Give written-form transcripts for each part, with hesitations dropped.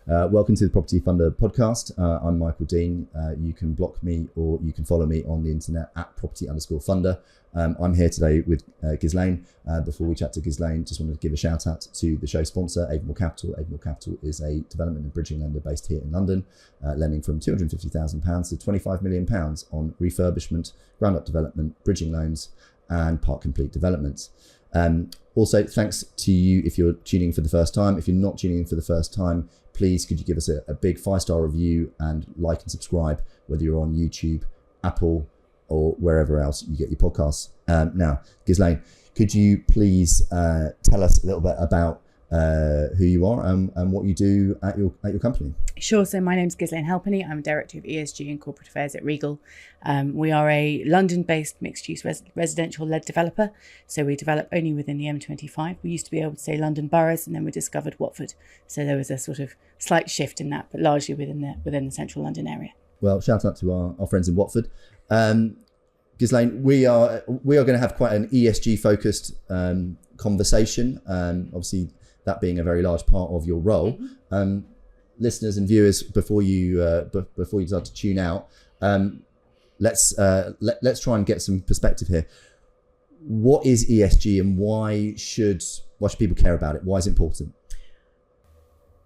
Welcome to the Property Funder podcast. I'm Michael Dean. You can block me or you can follow me on the internet at property_funder. I'm here today with Ghislaine. Before we chat to Ghislaine, just wanted to give a shout out to the show sponsor, Avonmore Capital. Avonmore Capital is a development and bridging lender based here in London, lending from £250,000 to £25 million on refurbishment, ground up development, bridging loans and part complete developments. Also, thanks to you if you're tuning in for the first time. If you're not tuning in for the first time, please could you give us a big 5-star review and like and subscribe, whether you're on YouTube, Apple, or wherever else you get your podcasts. Now, Ghislaine, could you please tell us a little bit about who you are and what you do at your company? Sure. So my name's Ghislaine Halpenny. I'm Director of ESG and Corporate Affairs at Regal. We are a London-based mixed-use residential-led developer. So we develop only within the M25. We used to be able to say London boroughs, and then we discovered Watford. So there was a sort of slight shift in that, but largely within the central London area. Well, shout out to our friends in Watford. Ghislaine, we are going to have quite an ESG-focused conversation. Obviously, that being a very large part of your role. Mm-hmm. Listeners and viewers, before you start to tune out, let's try and get some perspective here. What is ESG and why should people care about it? Why is it important?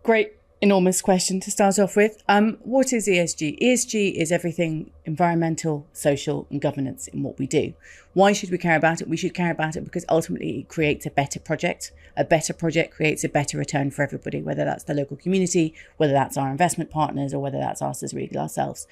Great, enormous question to start off with. What is ESG? ESG is everything environmental, social and governance in what we do. Why should we care about it? We should care about it because ultimately it creates a better project. A better project creates a better return for everybody, whether that's the local community, whether that's our investment partners, or whether that's us as Regal ourselves.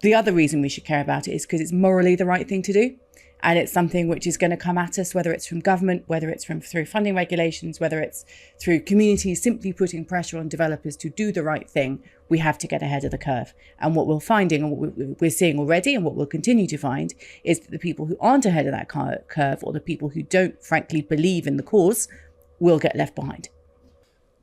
The other reason we should care about it is because it's morally the right thing to do. And it's something which is going to come at us, whether it's from government, whether it's through funding regulations, whether it's through communities simply putting pressure on developers to do the right thing. We have to get ahead of the curve. And what we're finding and what we're seeing already and what we'll continue to find is that the people who aren't ahead of that curve, or the people who don't frankly believe in the cause, will get left behind.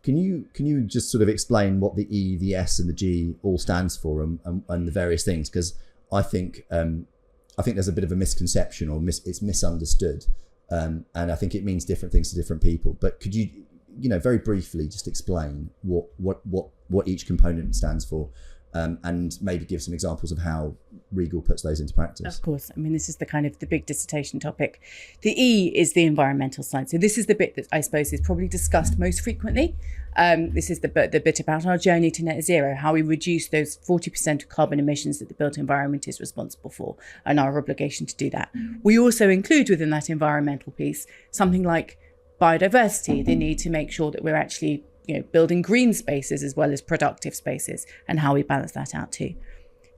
Can you just sort of explain what the E, the S and the G all stands for and the various things? Because I think there's a bit of a misconception or it's misunderstood. And I think it means different things to different people. But could you very briefly just explain what each component stands for, and maybe give some examples of how Regal puts those into practice? Of course. I mean, this is the big dissertation topic. The E is the environmental side. So this is the bit that I suppose is probably discussed most frequently. This is the bit about our journey to net zero, how we reduce those 40% of carbon emissions that the built environment is responsible for, and our obligation to do that. We also include within that environmental piece something like biodiversity, the need to make sure that we're actually building green spaces as well as productive spaces, and how we balance that out too.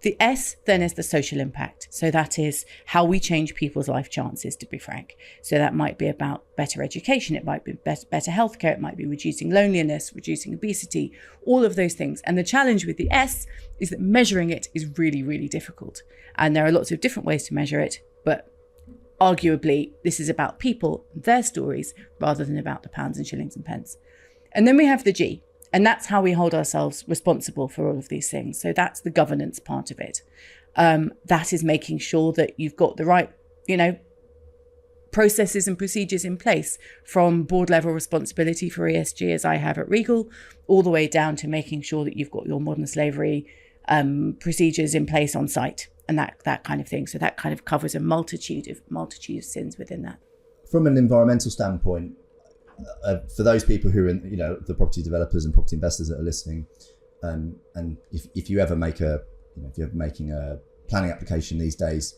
The S then is the social impact. So that is how we change people's life chances, to be frank. So that might be about better education. It might be better healthcare. It might be reducing loneliness, reducing obesity, all of those things. And the challenge with the S is that measuring it is really, really difficult. And there are lots of different ways to measure it, but arguably this is about people, their stories, rather than about the pounds and shillings and pence. And then we have the G. And that's how we hold ourselves responsible for all of these things. So that's the governance part of it. That is making sure that you've got the right, processes and procedures in place, from board level responsibility for ESG, as I have at Regal, all the way down to making sure that you've got your modern slavery procedures in place on site and that kind of thing. So that kind of covers a multitude of sins within that. From an environmental standpoint, for those people who are in, the property developers and property investors that are listening, and if you ever make if you're making a planning application these days,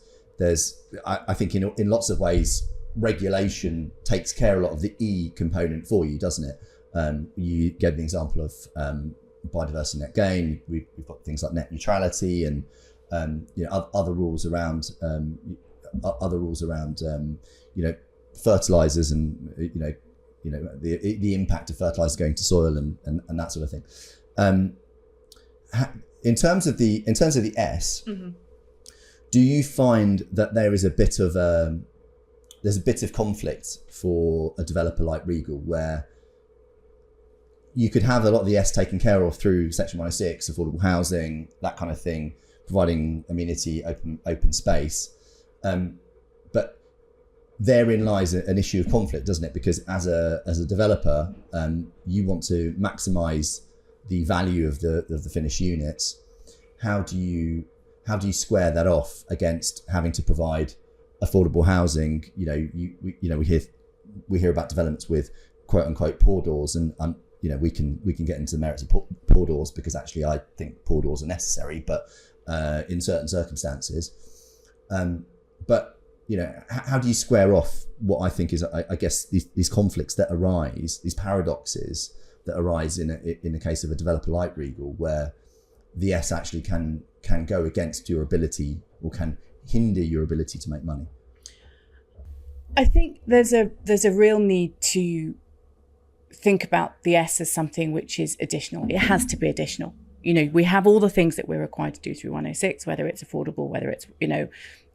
I think in lots of ways regulation takes care a lot of the E component for you, doesn't it? You gave the example of biodiversity net gain. We've got things like net neutrality and other rules around fertilizers and the impact of fertilizer going to soil and that sort of thing. In terms of the S, mm-hmm. Do you find that there's a bit of conflict for a developer like Regal, where you could have a lot of the S taken care of through Section 106, affordable housing, that kind of thing, providing amenity, open space, but therein lies an issue of conflict, doesn't it? Because as a developer, you want to maximise the value of the finished units, how do you square that off against having to provide affordable housing? We hear about developments with quote unquote poor doors, and we can get into the merits of poor doors, because actually I think poor doors are necessary, but in certain circumstances. But how do you square off what I think is, I guess, these conflicts that arise, these paradoxes that arise in the case of a developer like Regal, where the S actually can go against your ability, or can hinder your ability to make money? I think there's a real need to think about the S as something which is additional. It has to be additional. We have all the things that we're required to do through 106, whether it's affordable, whether it's,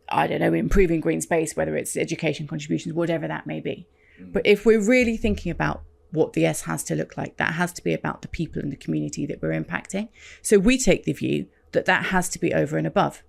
improving green space, whether it's education contributions, whatever that may be. But if we're really thinking about what the S has to look like, that has to be about the people in the community that we're impacting. So we take the view that has to be over and above.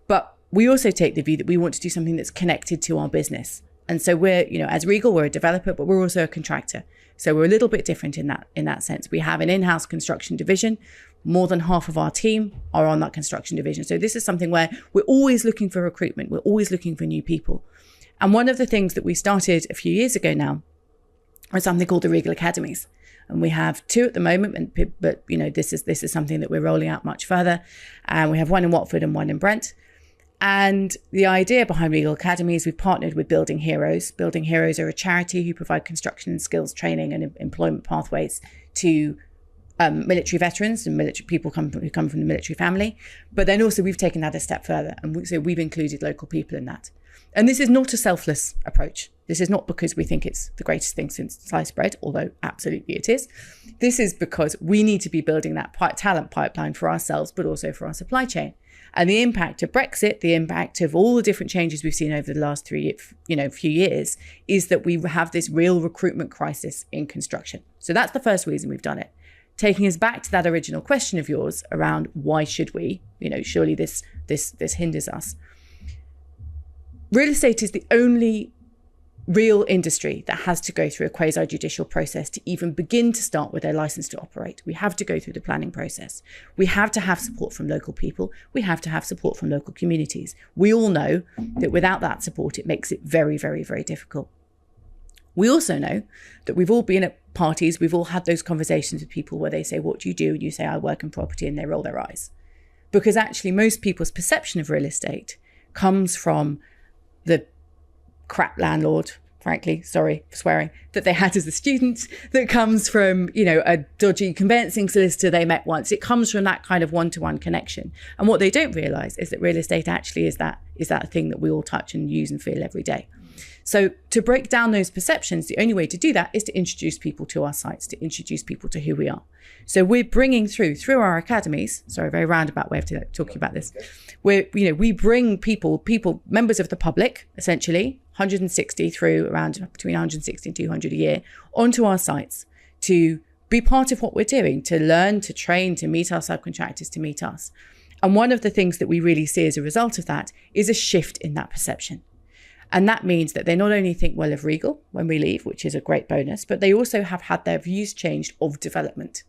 But we also take the view that we want to do something that's connected to our business. And so we're, as Regal, we're a developer, but we're also a contractor. So we're a little bit different in that sense. We have an in-house construction division. More than half of our team are on that construction division. So this is something where we're always looking for recruitment. We're always looking for new people. And one of the things that we started a few years ago now was something called the Regal Academies. And we have 2 at the moment, but this is something that we're rolling out much further. And we have 1 in Watford and 1 in Brent. And the idea behind Regal Academy is we've partnered with Building Heroes. Building Heroes are a charity who provide construction and skills training and employment pathways to military veterans and military people who come from the military family. But then also we've taken that a step further, and so we've included local people in that. And this is not a selfless approach. This is not because we think it's the greatest thing since sliced bread, although absolutely it is. This is because we need to be building that talent pipeline for ourselves, but also for our supply chain. And the impact of Brexit, the impact of all the different changes we've seen over the last few years, is that we have this real recruitment crisis in construction. So that's the first reason we've done it. Taking us back to that original question of yours around why should we, surely this hinders us. Real estate is the only real industry that has to go through a quasi-judicial process to even begin to start with their license to operate. We have to go through the planning process. We have to have support from local people. We have to have support from local communities. We all know that without that support, it makes it very, very, very difficult. We also know that we've all been at parties, we've all had those conversations with people where they say, what do you do? And you say, I work in property, and they roll their eyes. Because actually most people's perception of real estate comes from the crap landlord, frankly, sorry for swearing, that they had as a student, that comes from, a dodgy conveyancing solicitor they met once. It comes from that kind of one-to-one connection. And what they don't realise is that real estate actually is that thing that we all touch and use and feel every day. So to break down those perceptions, the only way to do that is to introduce people to our sites, to introduce people to who we are. So we're bringing through our academies, sorry, very roundabout way of talking about this. We bring people, members of the public, essentially, 160 through around between 160 and 200 a year, onto our sites to be part of what we're doing, to learn, to train, to meet our subcontractors, to meet us. And one of the things that we really see as a result of that is a shift in that perception. And that means that they not only think well of Regal when we leave, which is a great bonus, but they also have had their views changed of development.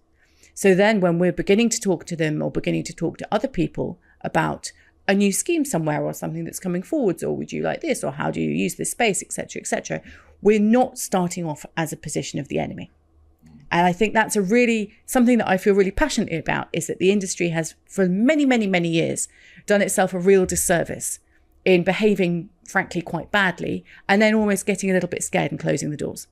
So then when we're beginning to talk to them or beginning to talk to other people about a new scheme somewhere or something that's coming forwards, or would you like this, or how do you use this space, etc., we're not starting off as a position of the enemy. And I think that's something that I feel really passionately about, is that the industry has for many, many, many years done itself a real disservice in behaving, frankly, quite badly, and then almost getting a little bit scared and closing the doors.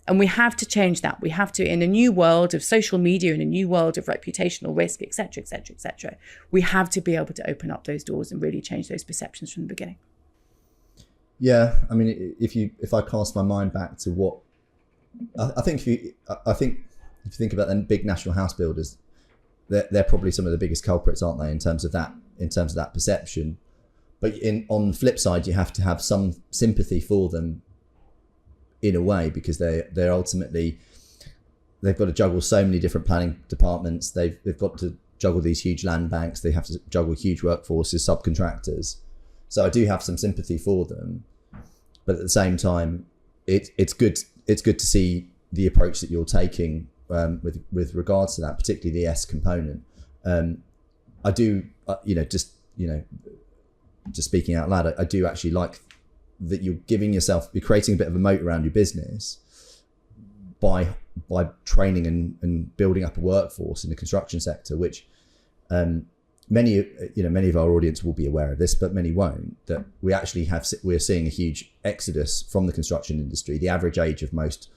And we have to change that. We have to, in a new world of social media, in a new world of reputational risk, etc., we have to be able to open up those doors and really change those perceptions from the beginning. Yeah, I mean, if I cast my mind back to what I think, if you think about them big national house builders, they're probably some of the biggest culprits, aren't they, in terms of that perception. But on the flip side, you have to have some sympathy for them in a way, because they're ultimately, they've got to juggle so many different planning departments. They've got to juggle these huge land banks. They have to juggle huge workforces, subcontractors. So I do have some sympathy for them, but at the same time, it's good to see the approach that you're taking with regards to that, particularly the S component. I do, just speaking out loud, I do actually like that you're creating a bit of a moat around your business by training and building up a workforce in the construction sector, which many of our audience will be aware of this, but many won't, that we're seeing a huge exodus from the construction industry. The average age of most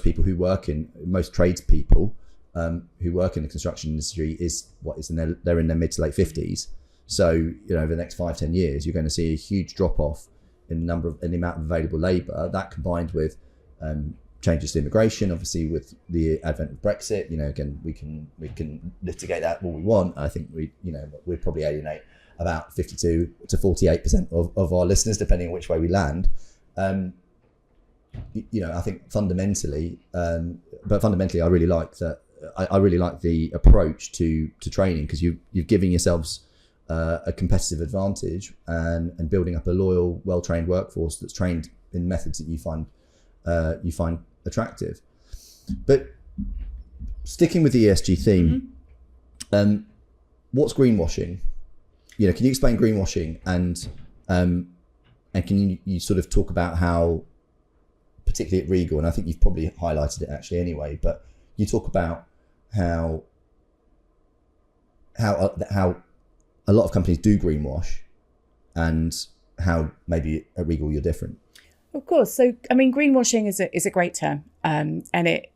people who work in, most tradespeople who work in the construction industry they're in their mid to late 50s. So, over the next 5-10 years, you're going to see a huge drop off in the amount of available labour. That combined with changes to immigration, obviously with the advent of Brexit, again, we can litigate that all we want. I think we'd probably alienate about 52 to 48% of our listeners, depending on which way we land. I think fundamentally, I really like that. I really like the approach to training, because you're giving yourselves a competitive advantage and building up a loyal, well-trained workforce that's trained in methods that you find attractive. But sticking with the ESG theme, what's greenwashing? Can you explain greenwashing and can you sort of talk about how, particularly at Regal, and I think you've probably highlighted it actually anyway, but you talk about how a lot of companies do greenwash, and how maybe at Regal you're different. Of course. So, greenwashing is a great term, and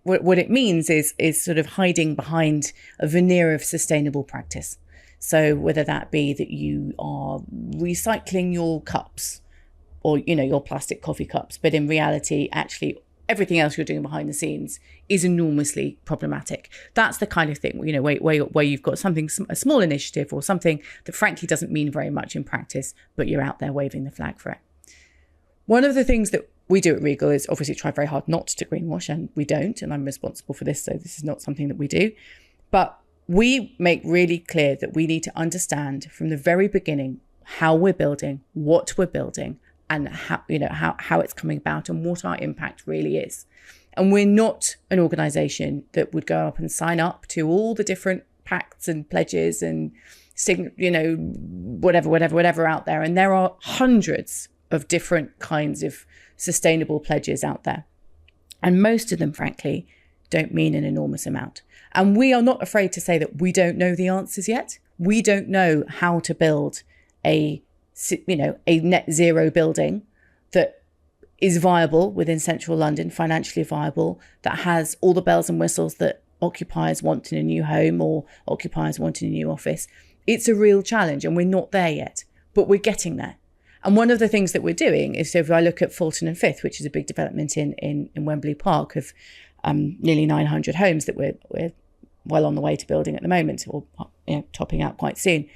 what it means is sort of hiding behind a veneer of sustainable practice. So whether that be that you are recycling your cups, or your plastic coffee cups, but in reality, actually, everything else you're doing behind the scenes is enormously problematic. That's the kind of thing, where you've got a small initiative or something that frankly doesn't mean very much in practice, but you're out there waving the flag for it. One of the things that we do at Regal is obviously try very hard not to greenwash, and we don't, and I'm responsible for this, so this is not something that we do. But we make really clear that we need to understand from the very beginning how we're building, what we're building, and how it's coming about, and what our impact really is. And we're not an organisation that would go up and sign up to all the different pacts and pledges and whatever out there. And there are hundreds of different kinds of sustainable pledges out there. And most of them, frankly, don't mean an enormous amount. And we are not afraid to say that we don't know the answers yet. We don't know how to build a net zero building that is viable within central London, financially viable, that has all the bells and whistles that occupiers want in a new home or occupiers want in a new office. It's a real challenge, and we're not there yet, but we're getting there. And one of the things that we're doing is, so if I look at Fulton and Fifth, which is a big development in Wembley Park of nearly 900 homes that we're well on the way to building at the moment, or topping out quite soon.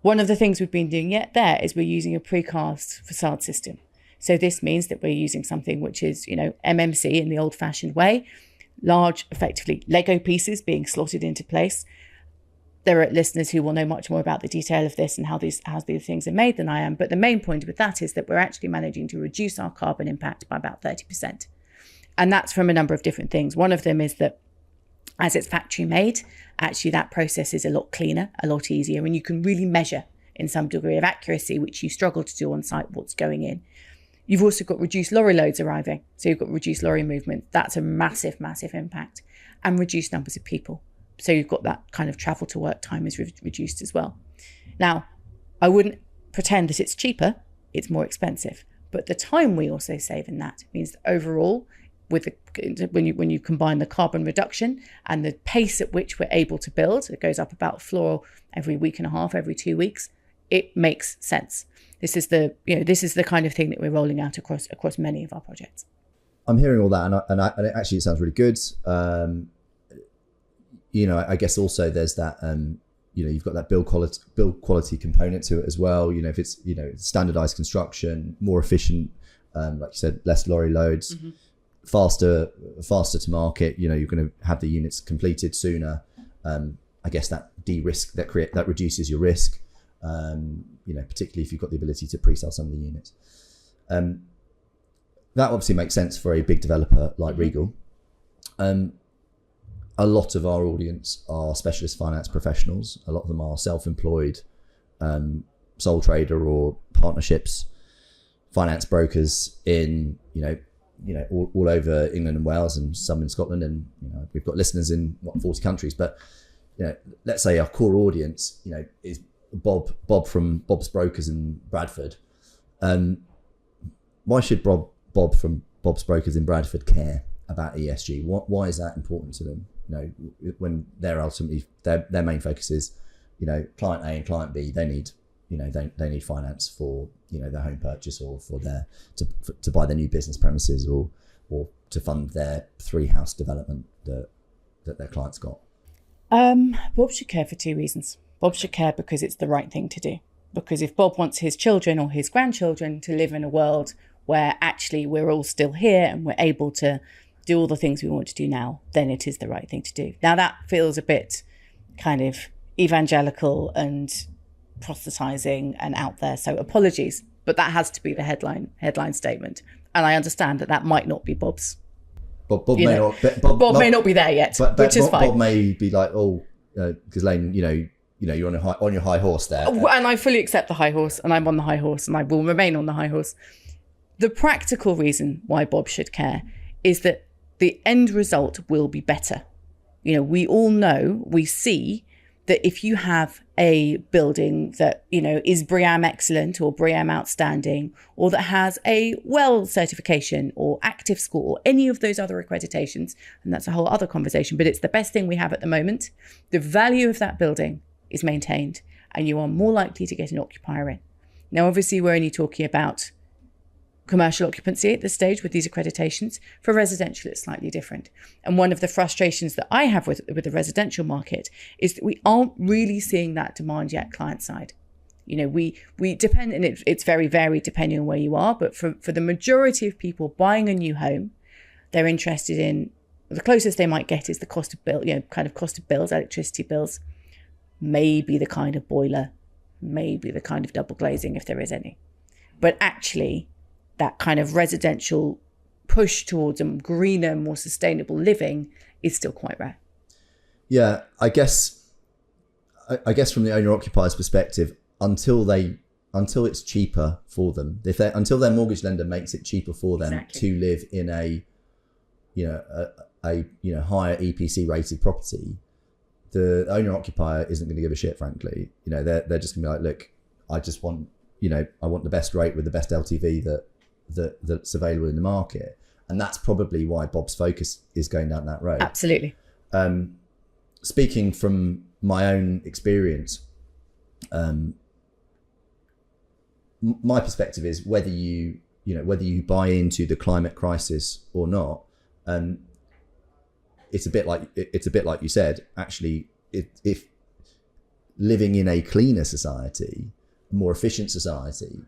One of the things we've been doing there is we're using a precast facade system. So this means that we're using something which is, MMC in the old-fashioned way, large, effectively Lego pieces being slotted into place. There are listeners who will know much more about the detail of this and how these things are made than I am. But the main point with that is that we're actually managing to reduce our carbon impact by about 30%. And that's from a number of different things. One of them is that as it's factory made, actually that process is a lot cleaner, a lot easier, and you can really measure in some degree of accuracy, which you struggle to do on site, what's going in. You've also got reduced lorry loads arriving. So you've got reduced lorry movement. That's a massive, massive impact. And reduced numbers of people. So you've got that kind of travel to work time is reduced as well. Now, I wouldn't pretend that it's cheaper, it's more expensive. But the time we also save in that means that overall, when you combine the carbon reduction and the pace at which we're able to build, it goes up about a floor every week and a half, every 2 weeks, it makes sense. This is the kind of thing that we're rolling out across many of our projects. I'm hearing all that, and it sounds really good. I guess also there's that, you've got that build quality component to it as well. If it's, standardized construction, more efficient, like you said, less lorry loads, faster to market, you're going to have the units completed sooner. I guess that that reduces your risk, particularly if you've got the ability to pre-sell some of the units. That obviously makes sense for a big developer like Regal. a lot of our audience are specialist finance professionals. A lot of them are self-employed, sole trader or partnerships, finance brokers in, all over England and Wales, and some in Scotland. And, we've got listeners in 40 countries, but, let's say our core audience, is Bob from Bob's Brokers in Bradford. Why should Bob from Bob's Brokers in Bradford care about ESG? Why is that important to them? When they're ultimately their main focus is, client A and client B, they need, they need finance for, their home purchase, or for to buy their new business premises, or to fund their 3-house development that their clients got. Bob should care for 2 reasons. Bob should care because it's the right thing to do. Because if Bob wants his children or his grandchildren to live in a world where actually we're all still here and we're able to do all the things we want to do now, then it is the right thing to do. Now, that feels a bit kind of evangelical and proselytizing and out there, so apologies, but that has to be the headline statement. And I understand that might not be Bob's. Bob may not be there yet, which is fine. Bob may be like, Ghislaine, you're on your high horse there. And I fully accept the high horse, and I'm on the high horse, and I will remain on the high horse. The practical reason why Bob should care is that the end result will be better. We all know, we see that if you have a building that, is BREEAM excellent or BREEAM outstanding, or that has a WELL certification or active score, or any of those other accreditations, and that's a whole other conversation, but it's the best thing we have at the moment, the value of that building is maintained, and you are more likely to get an occupier in. Now, obviously, we're only talking about commercial occupancy at this stage with these accreditations. For residential, it's slightly different. And one of the frustrations that I have with the residential market is that we aren't really seeing that demand yet client side. We depend, and it's very varied depending on where you are, but for the majority of people buying a new home, they're interested in, the closest they might get is the cost of bill, cost of bills, electricity bills, maybe the kind of boiler, maybe the kind of double glazing if there is any. But actually, that kind of residential push towards a greener, more sustainable living is still quite rare. Yeah, I guess from the owner-occupier's perspective, until it's cheaper for them, until their mortgage lender makes it cheaper for them to live in a higher EPC rated property, the owner-occupier isn't going to give a shit. Frankly, they're just going to be like, look, I just want, I want the best rate with the best LTV that's available in the market. And that's probably why Bob's focus is going down that road. Absolutely. Speaking from my own experience, my perspective is whether you buy into the climate crisis or not, it's a bit like you said. Actually, if living in a cleaner society, a more efficient society,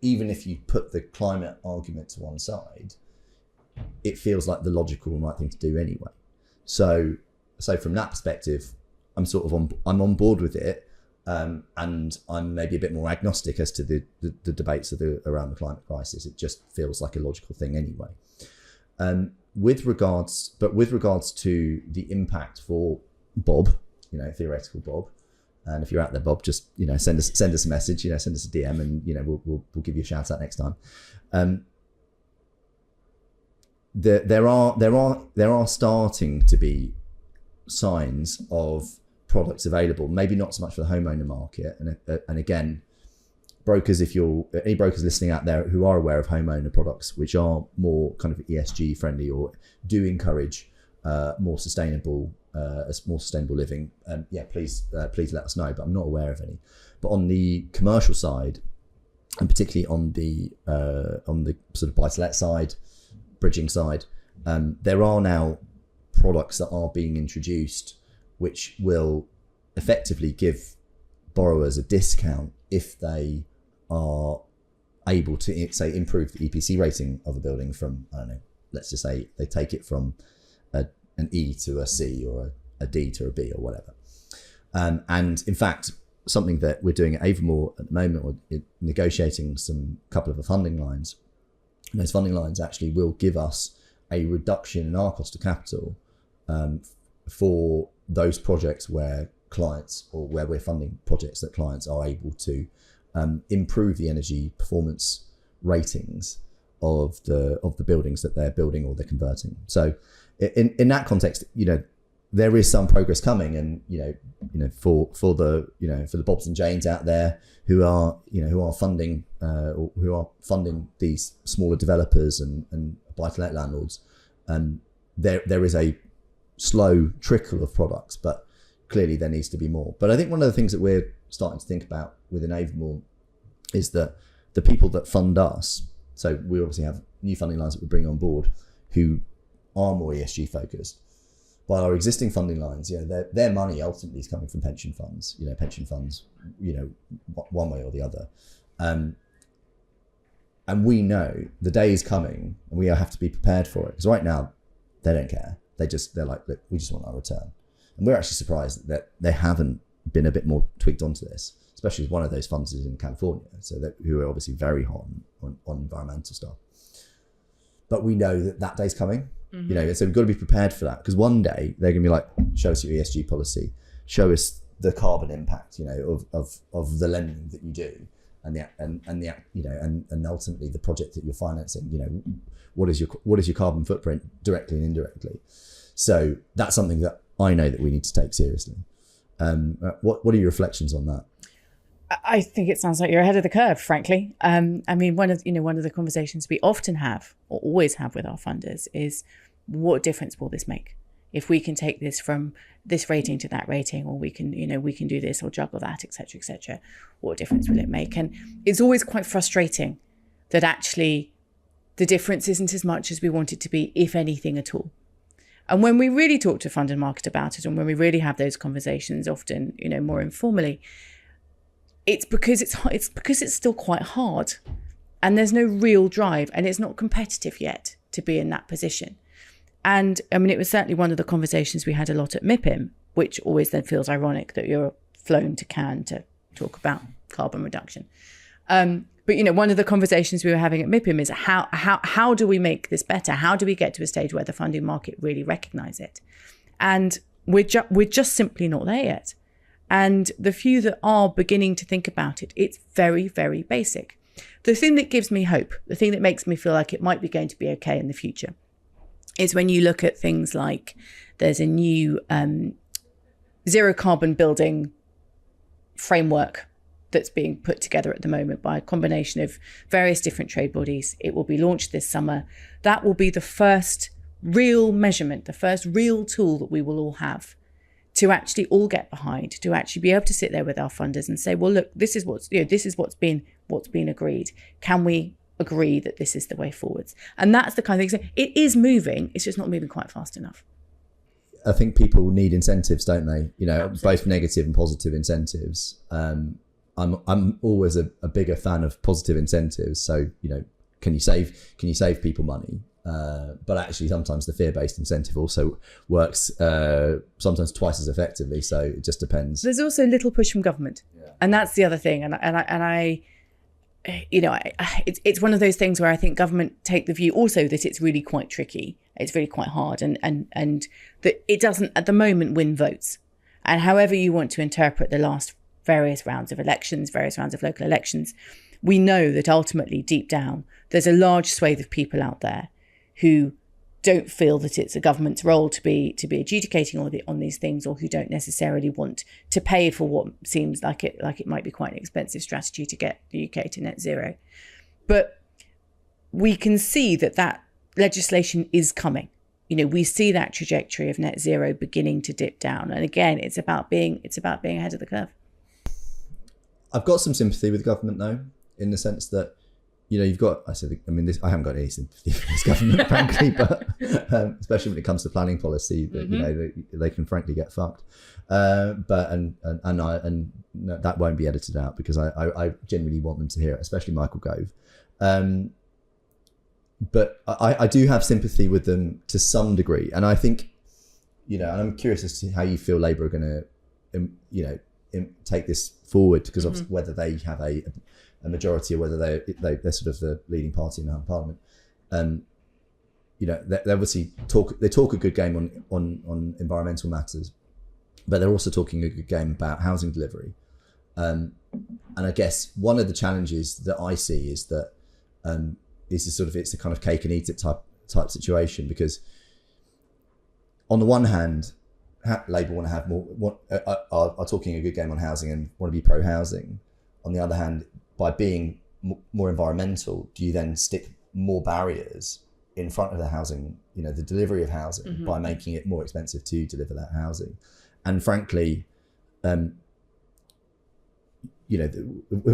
even if you put the climate argument to one side, it feels like the logical and right thing to do anyway. So from that perspective, I'm on board with it, and I'm maybe a bit more agnostic as to the debates around the climate crisis. It just feels like a logical thing anyway. With regards to the impact for Bob, theoretical Bob. And if you're out there, Bob, just send us a message, send us a DM, and we'll give you a shout out next time. There are starting to be signs of products available, maybe not so much for the homeowner market, and again, brokers, if you're any brokers listening out there who are aware of homeowner products which are more kind of ESG friendly or do encourage more sustainable living, please let us know. But I'm not aware of any. But on the commercial side, and particularly on the sort of buy-to-let side, bridging side, there are now products that are being introduced which will effectively give borrowers a discount if they are able to, say, improve the EPC rating of a building from, I don't know, let's just say they take it from an E to a C or a D to a B or whatever. And in fact, something that we're doing at Avamore at the moment, or negotiating some couple of the funding lines, and those funding lines actually will give us a reduction in our cost of capital for those projects where clients, or where we're funding projects that clients are able to improve the energy performance ratings of the buildings that they're building or they're converting. So in that context, there is some progress coming, and for the Bobs and Janes out there who are funding or who are funding these smaller developers and buy-to-let landlords, there is a slow trickle of products, but clearly there needs to be more. But I think one of the things that we're starting to think about within Avamore is that the people that fund us, so we obviously have new funding lines that we bring on board who are more ESG focused. While our existing funding lines, their money ultimately is coming from pension funds, one way or the other. And we know the day is coming and we have to be prepared for it. Because right now, they don't care. They're like, look, we just want our return. And we're actually surprised that they haven't been a bit more tweaked onto this, especially as one of those funds is in California, who are obviously very hot on environmental stuff. But we know that day's coming. Mm-hmm. So we've got to be prepared for that, because one day they're going to be like, show us your ESG policy, show us the carbon impact, of the lending that you do, and ultimately the project that you're financing. What is your carbon footprint directly and indirectly? So that's something that I know that we need to take seriously. What are your reflections on that? I think it sounds like you're ahead of the curve, frankly. One of the conversations we often have, or always have with our funders, is what difference will this make? If we can take this from this rating to that rating, or we can do this or juggle that, etc., etc., what difference will it make? And it's always quite frustrating that actually the difference isn't as much as we want it to be, if anything at all. And when we really talk to fund and market about it, and when we really have those conversations, often, more informally, it's because it's still quite hard, and there's no real drive, and it's not competitive yet to be in that position. And it was certainly one of the conversations we had a lot at MIPIM, which always then feels ironic that you're flown to Cannes to talk about carbon reduction. But one of the conversations we were having at MIPIM is how do we make this better? How do we get to a stage where the funding market really recognise it? And we're just simply not there yet. And the few that are beginning to think about it, it's very, very basic. The thing that gives me hope, the thing that makes me feel like it might be going to be okay in the future, is when you look at things like there's a new zero carbon building framework that's being put together at the moment by a combination of various different trade bodies. It will be launched this summer. That will be the first real measurement, the first real tool that we will all have to actually all get behind, to actually be able to sit there with our funders and say, well, look, this is what's been agreed. Can we agree that this is the way forwards? And that's the kind of thing. It is moving. It's just not moving quite fast enough. I think people need incentives, don't they? Absolutely. Both negative and positive incentives. I'm always a bigger fan of positive incentives. So, can you save people money? But actually sometimes the fear-based incentive also works sometimes twice as effectively. So it just depends. There's also little push from government. Yeah. And that's the other thing. It's one of those things where I think government take the view also that it's really quite tricky. It's really quite hard, and that it doesn't at the moment win votes. And however you want to interpret the last various rounds of elections, various rounds of local elections, we know that ultimately deep down, there's a large swathe of people out there who don't feel that it's a government's role to be adjudicating on these things, or who don't necessarily want to pay for what seems like it might be quite an expensive strategy to get the UK to net zero. But we can see that legislation is coming. We see that trajectory of net zero beginning to dip down. And again, it's about being ahead of the curve. I've got some sympathy with the government though, in the sense that I haven't got any sympathy for this government, frankly, but especially when it comes to planning policy, that they can frankly get fucked. But that won't be edited out, because I genuinely want them to hear it, especially Michael Gove. But I do have sympathy with them to some degree, and I think, and I'm curious as to how you feel Labour are going to, take this forward, because of whether they have a majority or whether they're sort of the leading party in Parliament. they obviously talk a good game on environmental matters, but they're also talking a good game about housing delivery. And I guess one of the challenges that I see is that it's a kind of cake and eat it type situation, because on the one hand, Labour want to have more, are talking a good game on housing and want to be pro housing. On the other hand, by being more environmental, do you then stick more barriers in front of the housing, the delivery of housing, by making it more expensive to deliver that housing? And frankly, if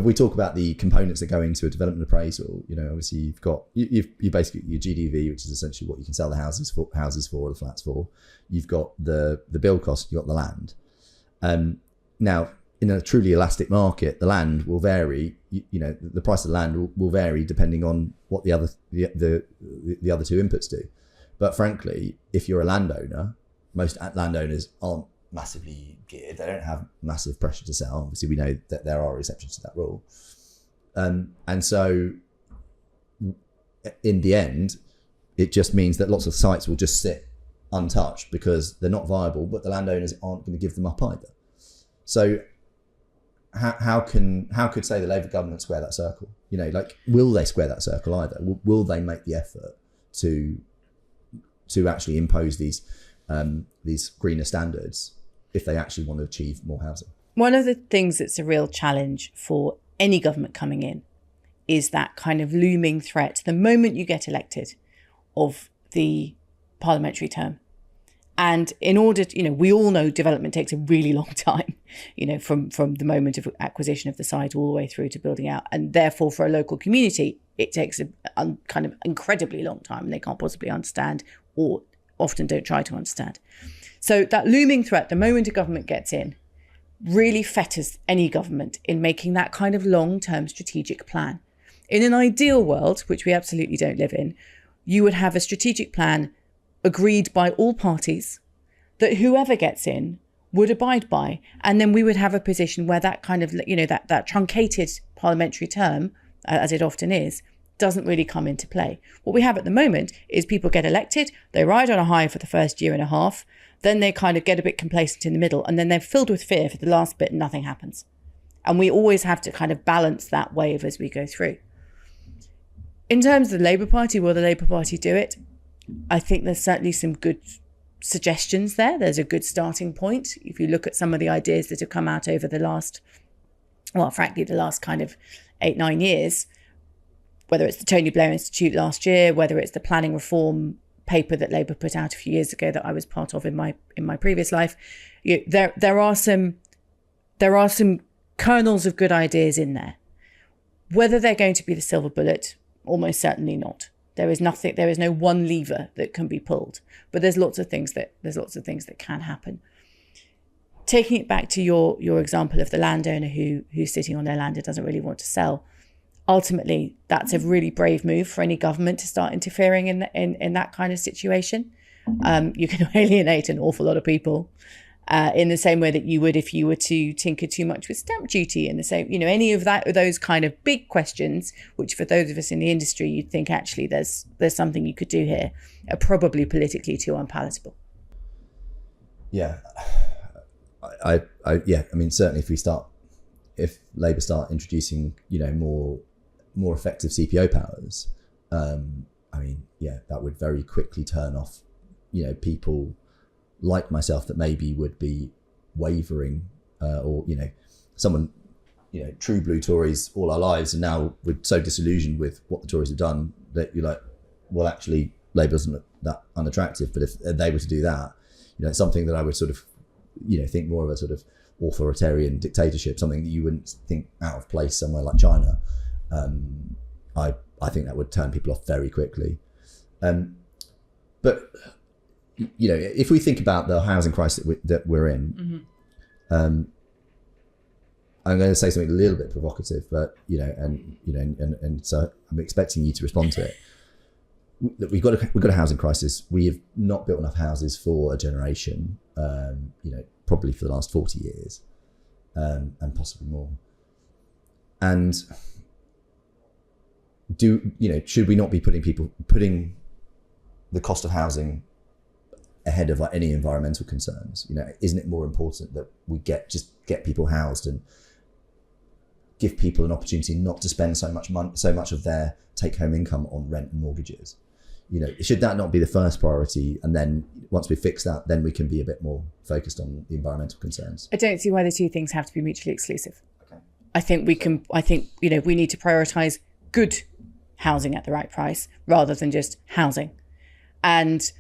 we talk about the components that go into a development appraisal, obviously you've got you basically your GDV, which is essentially what you can sell the houses for or the flats for. You've got the build cost, you've got the land. Now, in a truly elastic market, the land will vary. The price of the land will vary depending on what the other two inputs do. But frankly, if you're a landowner, most landowners aren't massively geared. They don't have massive pressure to sell. Obviously, we know that there are exceptions to that rule. And so in the end, it just means that lots of sites will just sit untouched because they're not viable, but the landowners aren't going to give them up either. So how could say the Labour government square that circle? Will they square that circle either? Will they make the effort to actually impose these greener standards if they actually want to achieve more housing? One of the things that's a real challenge for any government coming in is that kind of looming threat the moment you get elected of the parliamentary term. And in order to, we all know development takes a really long time, from the moment of acquisition of the site all the way through to building out. And therefore, for a local community, it takes a kind of incredibly long time, and they can't possibly understand, or often don't try to understand. So that looming threat, the moment a government gets in, really fetters any government in making that kind of long-term strategic plan. In an ideal world, which we absolutely don't live in, you would have a strategic plan agreed by all parties that whoever gets in would abide by. And then we would have a position where that kind of, that truncated parliamentary term, as it often is, doesn't really come into play. What we have at the moment is people get elected, they ride on a high for the first year and a half, then they kind of get a bit complacent in the middle, and then they're filled with fear for the last bit and nothing happens. And we always have to kind of balance that wave as we go through. In terms of the Labour Party, will the Labour Party do it? I think there's certainly some good suggestions there. There's a good starting point. If you look at some of the ideas that have come out over the last kind of 8-9 years, whether it's the Tony Blair Institute last year, whether it's the planning reform paper that Labour put out a few years ago that I was part of in my previous life, there are some kernels of good ideas in there. Whether they're going to be the silver bullet, almost certainly not. There is no one lever that can be pulled, but there's lots of things that can happen. Taking it back to your example of the landowner who's sitting on their land and doesn't really want to sell, ultimately that's a really brave move for any government to start interfering in that kind of situation. You can alienate an awful lot of people in the same way that you would if you were to tinker too much with stamp duty, and the same, any of those kind of big questions, which for those of us in the industry, you'd think actually there's something you could do here, are probably politically too unpalatable. Yeah, I mean, certainly if Labour start introducing, more effective CPO powers, that would very quickly turn off, people like myself that maybe would be wavering, or someone, true blue Tories all our lives, and now we're so disillusioned with what the Tories have done that you're like, well, actually Labour doesn't look that unattractive, but if they were to do that, it's something that I would sort of, think more of a sort of authoritarian dictatorship, something that you wouldn't think out of place somewhere like China. I think that would turn people off very quickly. But if we think about the housing crisis that we're in, I'm going to say something a little bit provocative, but and so I'm expecting you to respond to it. That we've got a housing crisis. We have not built enough houses for a generation. Probably for the last 40 years, and possibly more. And should we not be putting the cost of housing ahead of like any environmental concerns? You know, isn't it more important that we get people housed and give people an opportunity not to spend so much of their take-home income on rent and mortgages? You know, should that not be the first priority? And then once we fix that, then we can be a bit more focused on the environmental concerns. I don't see why the two things have to be mutually exclusive. Okay. I think you know, we need to prioritise good housing at the right price rather than just housing. And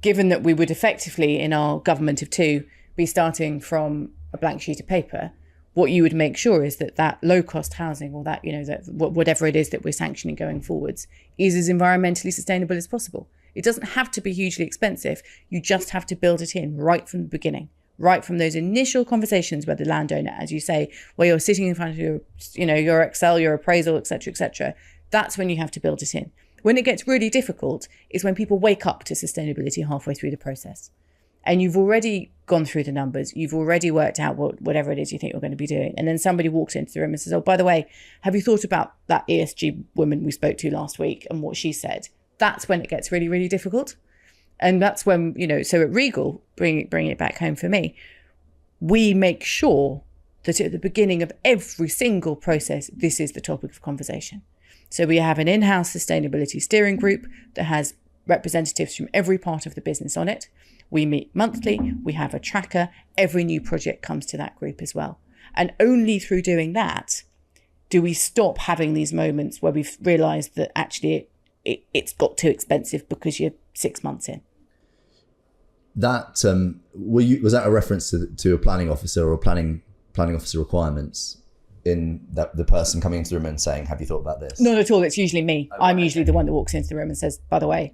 given that we would effectively, in our government of two, be starting from a blank sheet of paper, what you would make sure is that low cost housing, or that, you know, that whatever it is that we're sanctioning going forwards, is as environmentally sustainable as possible. It doesn't have to be hugely expensive. You just have to build it in right from the beginning, right from those initial conversations where the landowner, as you say, where you're sitting in front of your, you know, your Excel, your appraisal, etc., etc. That's when you have to build it in. When it gets really difficult is when people wake up to sustainability halfway through the process. And you've already gone through the numbers, you've already worked out whatever it is you think you're going to be doing. And then somebody walks into the room and says, oh, by the way, have you thought about that ESG woman we spoke to last week and what she said? That's when it gets really, really difficult. And that's when, you know, so at Regal, bring it back home for me, we make sure that at the beginning of every single process, this is the topic of conversation. So we have an in-house sustainability steering group that has representatives from every part of the business on it. We meet monthly, we have a tracker, every new project comes to that group as well. And only through doing that do we stop having these moments where we've realised that actually it's got too expensive because you're 6 months in. That was that a reference to a planning officer or planning officer requirements, in that the person coming into the room and saying, have you thought about this? Not at all, it's usually me. Oh, I'm usually the one that walks into the room and says, by the way,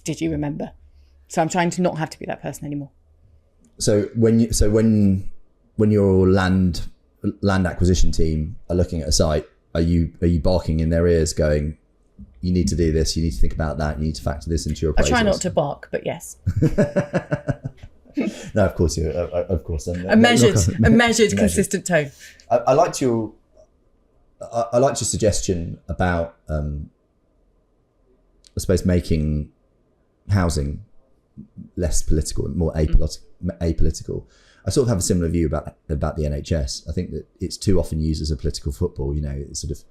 did you remember? So I'm trying to not have to be that person anymore. So when your land acquisition team are looking at a site, are you barking in their ears going, you need to do this, you need to think about that, you need to factor this into your appraisals? I try not to bark, but yes. No, of course of course. A measured, consistent tone. I liked your suggestion about I suppose making housing less political and more apolitical. I sort of have a similar view about the NHS. I think that it's too often used as a political football. You know, it's sort of,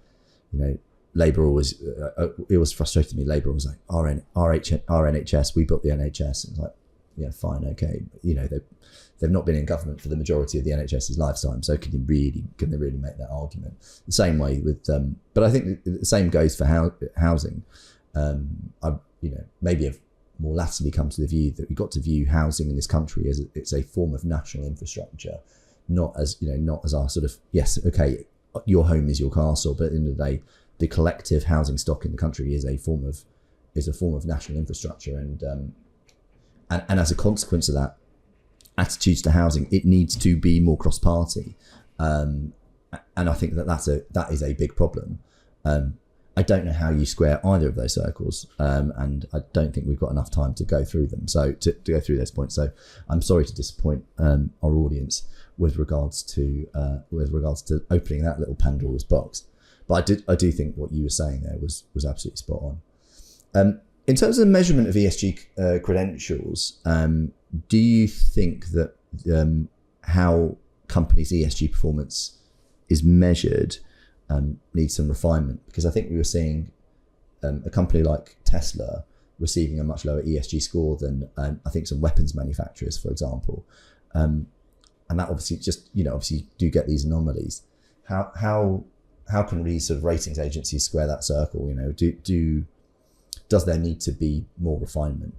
you know, Labour always it always frustrated me. Labour was like, our NHS, we built the NHS. And it's like, yeah, fine, okay. You know, they've not been in government for the majority of the NHS's lifetime. So can they really make that argument? The same way with, but I think the same goes for housing. Maybe I've more latterly come to the view that we've got to view housing in this country as it's a form of national infrastructure, not as our sort of, yes, okay, your home is your castle, but at the end of the day, the collective housing stock in the country is a form of national infrastructure, and as a consequence of that, attitudes to housing, it needs to be more cross-party, and I think that is a big problem. I don't know how you square either of those circles, and I don't think we've got enough time to go through them. So to go through those points. So I'm sorry to disappoint our audience with regards to opening that little Pandora's box. But I do think what you were saying there was absolutely spot on. In terms of the measurement of ESG credentials, do you think that how companies' ESG performance is measured needs some refinement? Because I think we were seeing a company like Tesla receiving a much lower ESG score than I think some weapons manufacturers, for example, and that obviously obviously you do get these anomalies. How can these sort of ratings agencies square that circle? You know, does there need to be more refinement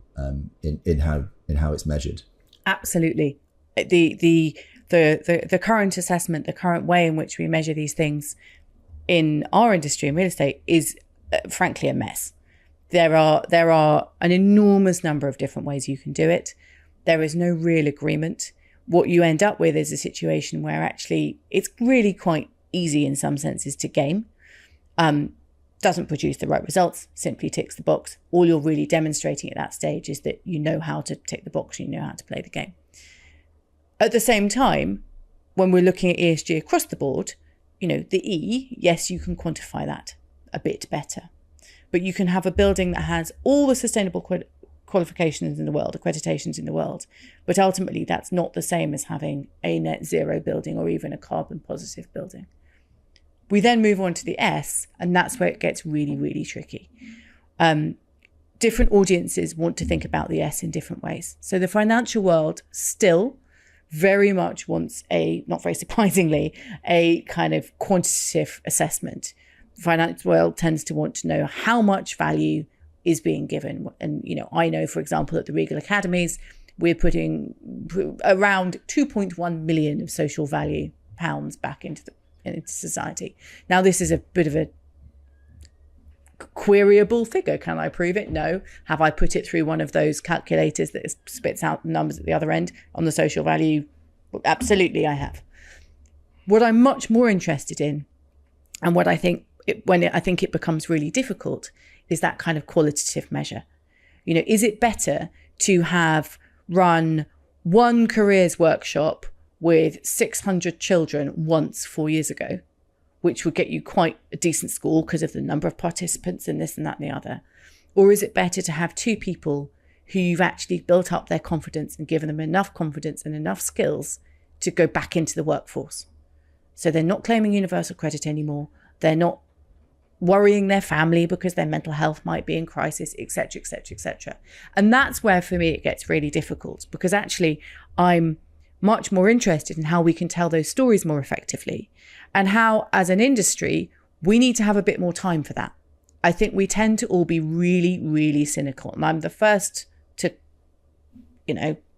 in how it's measured? Absolutely. The current assessment, the current way in which we measure these things in our industry, in real estate, is frankly a mess. There are an enormous number of different ways you can do it. There is no real agreement. What you end up with is a situation where actually it's really quite easy in some senses to game. Doesn't produce the right results, simply ticks the box. All you're really demonstrating at that stage is that you know how to tick the box, you know how to play the game. At the same time, when we're looking at ESG across the board, you know, the E, yes, you can quantify that a bit better. But you can have a building that has all the sustainable qualifications in the world, accreditations in the world, but ultimately that's not the same as having a net zero building or even a carbon positive building. We then move on to the S, and that's where it gets really, really tricky. Different audiences want to think about the S in different ways. So the financial world still very much wants not very surprisingly, a kind of quantitative assessment. The financial world tends to want to know how much value is being given. And, I know, for example, at the Regal Academies, we're putting around 2.1 million of social value pounds back into society. Now, this is a bit of a queryable figure. Can I prove it? No. Have I put it through one of those calculators that spits out numbers at the other end on the social value? Absolutely, I have. What I'm much more interested in, and what I think I think it becomes really difficult, is that kind of qualitative measure. Is it better to have run one careers workshop with 600 children once 4 years ago, which would get you quite a decent score because of the number of participants and this and that and the other? Or is it better to have two people who you've actually built up their confidence and given them enough confidence and enough skills to go back into the workforce? So they're not claiming universal credit anymore. They're not worrying their family because their mental health might be in crisis, etc., etc., etc. And that's where, for me, it gets really difficult, because actually I'm much more interested in how we can tell those stories more effectively, and how, as an industry, we need to have a bit more time for that. I think we tend to all be really, really cynical. And I'm the first to,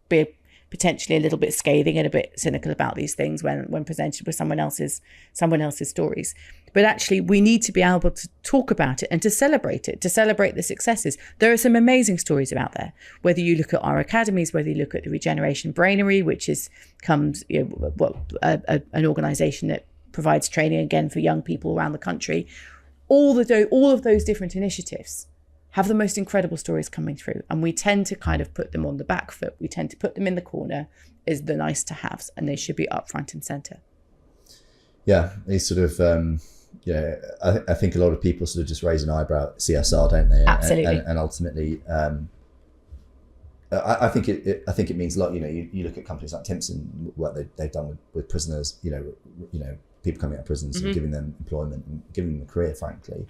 be potentially a little bit scathing and a bit cynical about these things when presented with someone else's stories. But actually, we need to be able to talk about it and to celebrate the successes. There are some amazing stories out there. Whether you look at our academies, whether you look at the Regeneration Brainery, which comes an organisation that provides training again for young people around the country. All of those different initiatives have the most incredible stories coming through, and we tend to kind of put them on the back foot. We tend to put them in the corner as the nice to haves, and they should be up front and centre. Yeah, it's sort of I think a lot of people sort of just raise an eyebrow at CSR, don't they? Absolutely. And ultimately, I think it means a lot. You look at companies like Timpson, what they've done with prisoners. People coming out of prisons and giving them employment and giving them a career. Frankly,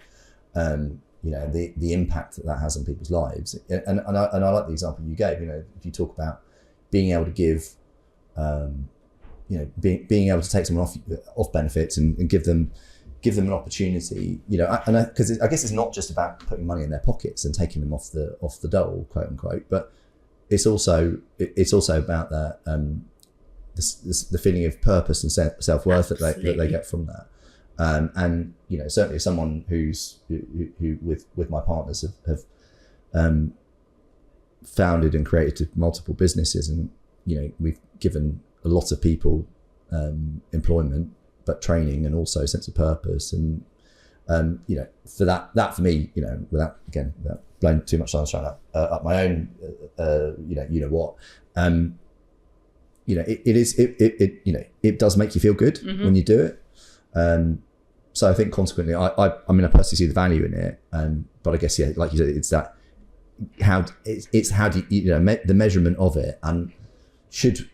the impact that has on people's lives. And I like the example you gave. If you talk about being able to give, being able to take someone off benefits and give them an opportunity. Because I guess it's not just about putting money in their pockets and taking them off the dole, quote unquote, but it's also about that the feeling of purpose and self-worth that they get from that. And certainly someone who with my partners have founded and created multiple businesses, and we've given a lot of people employment, but training and also a sense of purpose. And for that for me, without blowing too much sunshine up my own, it does make you feel good when you do it. So I think consequently, I personally see the value in it. But I guess, like you said, it's that how do you the measurement of it, and should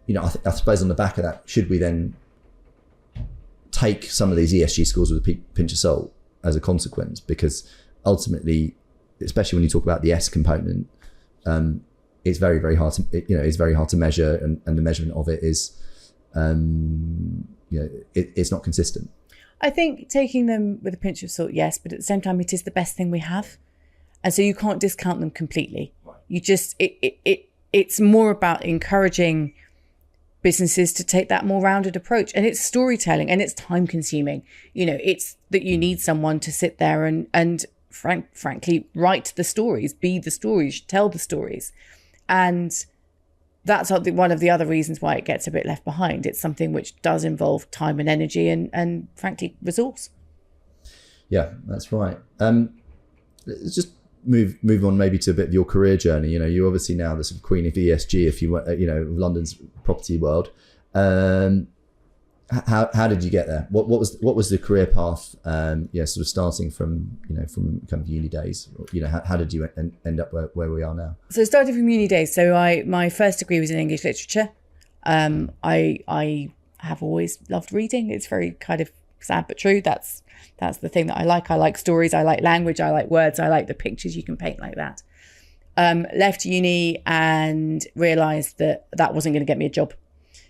I suppose on the back of that, should we then take some of these ESG scores with a pinch of salt as a consequence? Because ultimately, especially when you talk about the S component, it's very, very hard to it's very hard to measure, and the measurement of it is it's not consistent. I think taking them with a pinch of salt, yes, but at the same time, it is the best thing we have, and so you can't discount them completely. You just it's more about encouraging businesses to take that more rounded approach, and it's storytelling, and it's time consuming. It's that you need someone to sit there and frankly write the stories, be the stories, tell the stories, and that's one of the other reasons why it gets a bit left behind. It's something which does involve time and energy and frankly resource. Yeah, that's right. Let's just move on maybe to a bit of your career journey. You're obviously now the sort of queen of ESG, if you want, of London's property world. How did you get there? What was the career path? Sort of starting from kind of uni days. How did you end up where we are now? So starting from uni days. So my first degree was in English literature. I have always loved reading. It's very kind of sad but true. That's the thing that I like. I like stories. I like language. I like words. I like the pictures you can paint like that. Left uni and realised that wasn't going to get me a job.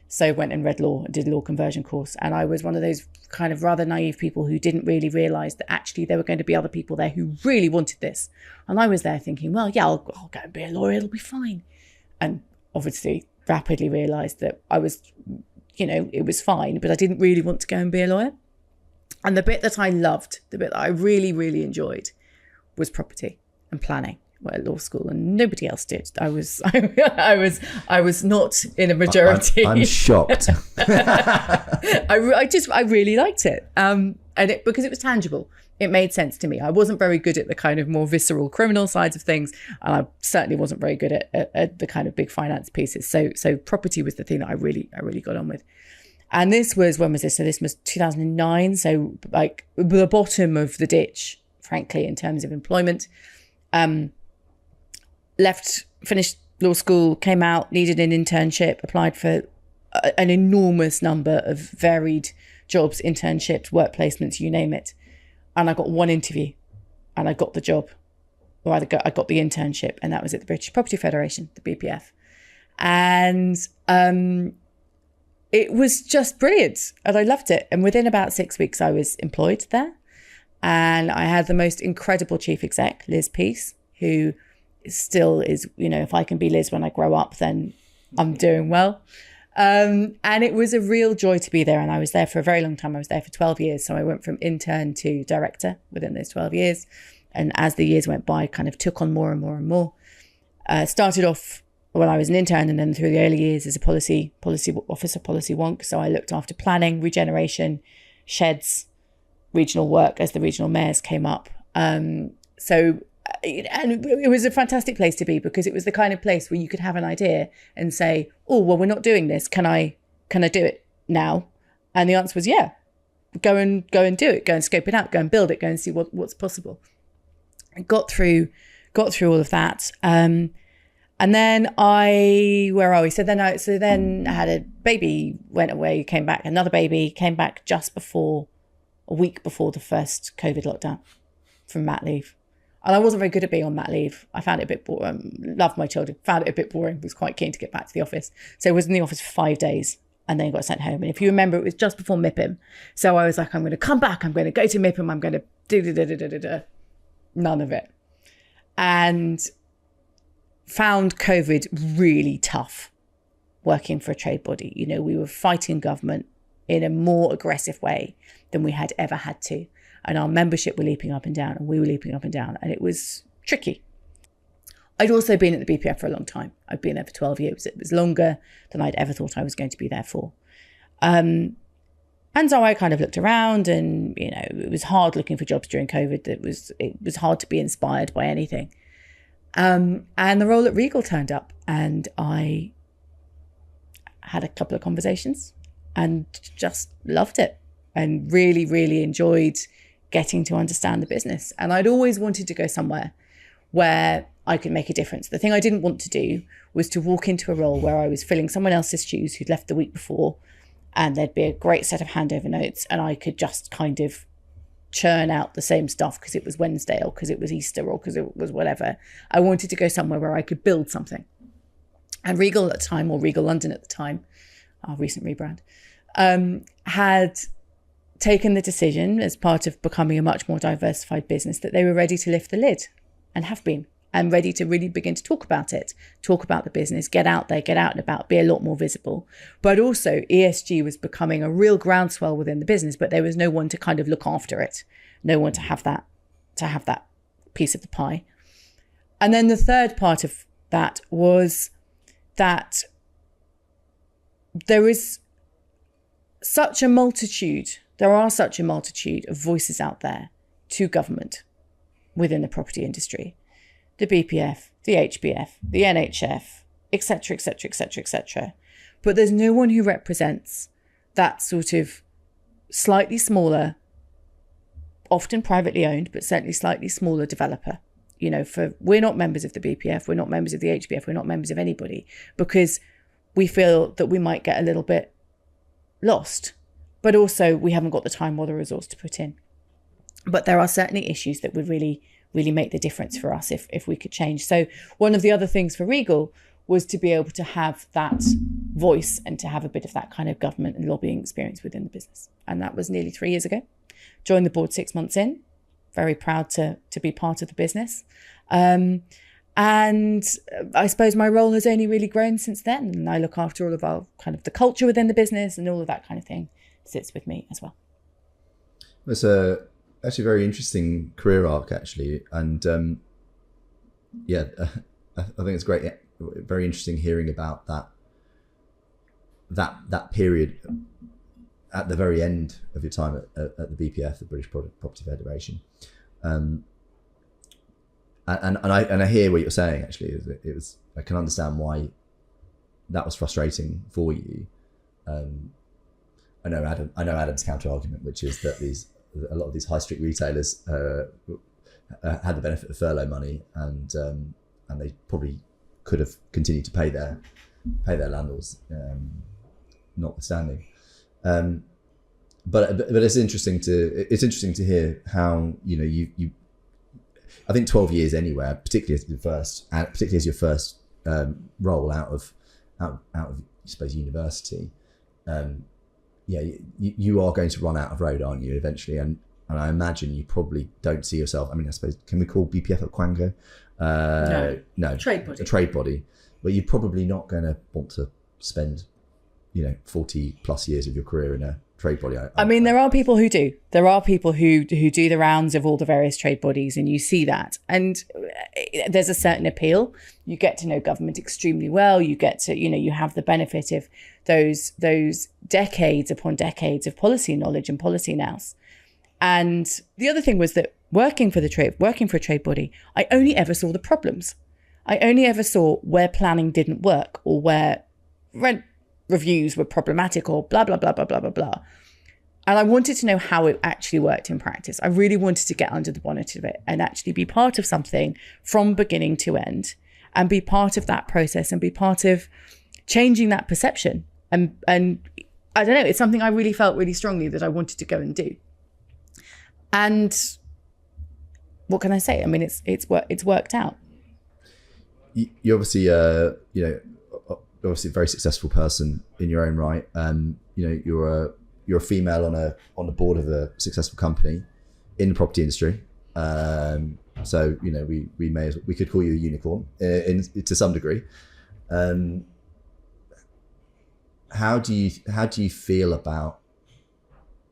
So went and read law and did a law conversion course. And I was one of those kind of rather naive people who didn't really realise that actually there were going to be other people there who really wanted this. And I was there thinking, well, yeah, I'll go and be a lawyer. It'll be fine. And obviously rapidly realised that I was, it was fine, but I didn't really want to go and be a lawyer. And the bit that I loved, the bit that I really, really enjoyed was property and planning. At law school, and nobody else did. I was not in a majority. I'm shocked. I really liked it, because it was tangible. It made sense to me. I wasn't very good at the kind of more visceral criminal sides of things, and I certainly wasn't very good at the kind of big finance pieces. So property was the thing that I really got on with. And this was, when was this? So this was 2009. So like the bottom of the ditch, frankly, in terms of employment. Finished law school, came out, needed an internship, applied for an enormous number of varied jobs, internships, work placements, you name it. And I got one interview and I got the job, or I got the internship, and that was at the British Property Federation, the BPF. And it was just brilliant and I loved it. And within about 6 weeks, I was employed there. And I had the most incredible chief exec, Liz Peace, who still is, if I can be Liz when I grow up, then I'm doing well. And it was a real joy to be there. And I was there for a very long time. I was there for 12 years. So I went from intern to director within those 12 years. And as the years went by, kind of took on more and more and more. Started off when I was an intern, and then through the early years as a policy officer, policy wonk. So I looked after planning, regeneration, sheds, regional work as the regional mayors came up. And it was a fantastic place to be, because it was the kind of place where you could have an idea and say, oh, well, we're not doing this. Can I do it now? And the answer was, yeah, go and do it. Go and scope it out. Go and build it. Go and see what's possible. I got through all of that. And then where are we? So then I had a baby, went away, came back, another baby, came back just a week before the first COVID lockdown from mat leave. And I wasn't very good at being on mat leave. I found it a bit boring. Loved my children, found it a bit boring, was quite keen to get back to the office. So I was in the office for 5 days and then got sent home. And if you remember, it was just before MIPIM. So I was like, I'm going to come back. I'm going to go to MIPIM. I'm going to do. None of it. And found COVID really tough working for a trade body. We were fighting government in a more aggressive way than we had ever had to. And our membership were leaping up and down, and we were leaping up and down, and it was tricky. I'd also been at the BPF for a long time. I'd been there for 12 years. It was longer than I'd ever thought I was going to be there for. And so I kind of looked around, and, it was hard looking for jobs during COVID. It was hard to be inspired by anything. And the role at Regal turned up, and I had a couple of conversations and just loved it and really, really enjoyed getting to understand the business. And I'd always wanted to go somewhere where I could make a difference. The thing I didn't want to do was to walk into a role where I was filling someone else's shoes who'd left the week before, and there'd be a great set of handover notes, and I could just kind of churn out the same stuff because it was Wednesday, or because it was Easter, or because it was whatever. I wanted to go somewhere where I could build something. And Regal at the time, or Regal London at the time, our recent rebrand, had taken the decision as part of becoming a much more diversified business that they were ready to lift the lid, and have been, and ready to really begin to talk about it, talk about the business, get out there, get out and about, be a lot more visible. But also ESG was becoming a real groundswell within the business, but there was no one to kind of look after it, no one to have that piece of the pie. And then the third part of that was that there are such a multitude of voices out there to government within the property industry, the BPF, the HBF, the NHF, etc., etc., etc., etc. But there's no one who represents that sort of slightly smaller, often privately owned, but certainly slightly smaller developer. You know, we're not members of the BPF, we're not members of the HBF, we're not members of anybody, because we feel that we might get a little bit lost, but also we haven't got the time or the resource to put in. But there are certainly issues that would really, really make the difference for us if we could change. So one of the other things for Regal was to be able to have that voice and to have a bit of that kind of government and lobbying experience within the business. And that was nearly 3 years ago. Joined the board 6 months in. Very proud to be part of the business. And I suppose my role has only really grown since then. And I look after all of our kind of the culture within the business, and all of that kind of thing sits with me as well. It's actually a very interesting career arc, actually. And I think it's great. Very interesting hearing about that period at the very end of your time at the BPF, the British Property Federation. And I hear what you're saying. Actually, I can understand why that was frustrating for you. I know Adam's counter argument, which is that a lot of these high street retailers had the benefit of furlough money, and they probably could have continued to pay their landlords, notwithstanding. But it's interesting to hear how, you know, you I think 12 years anywhere, particularly as your first role out of I suppose university, you are going to run out of road, aren't you, eventually? And I imagine you probably don't see yourself. I mean, I suppose, can we call BPF at Quango? No, trade body. But you're probably not going to want to spend, 40 plus years of your career in a trade body. I mean, there are people who do. There are people who do the rounds of all the various trade bodies, and you see that. And there's a certain appeal. You get to know government extremely well. You get to, you have the benefit of those decades upon decades of policy knowledge and policy nous. And the other thing was that working for a trade body, I only ever saw the problems. I only ever saw where planning didn't work, or where rent reviews were problematic, or blah, blah, blah, blah, blah, blah, blah. And I wanted to know how it actually worked in practice. I really wanted to get under the bonnet of it and actually be part of something from beginning to end, and be part of that process and be part of changing that perception. And I don't know, it's something I really felt really strongly that I wanted to go and do. And what can I say? I mean, it's worked out. You're obviously, obviously a very successful person in your own right. You're a female on the board of a successful company in the property industry. So we could call you a unicorn to some degree. How do you feel about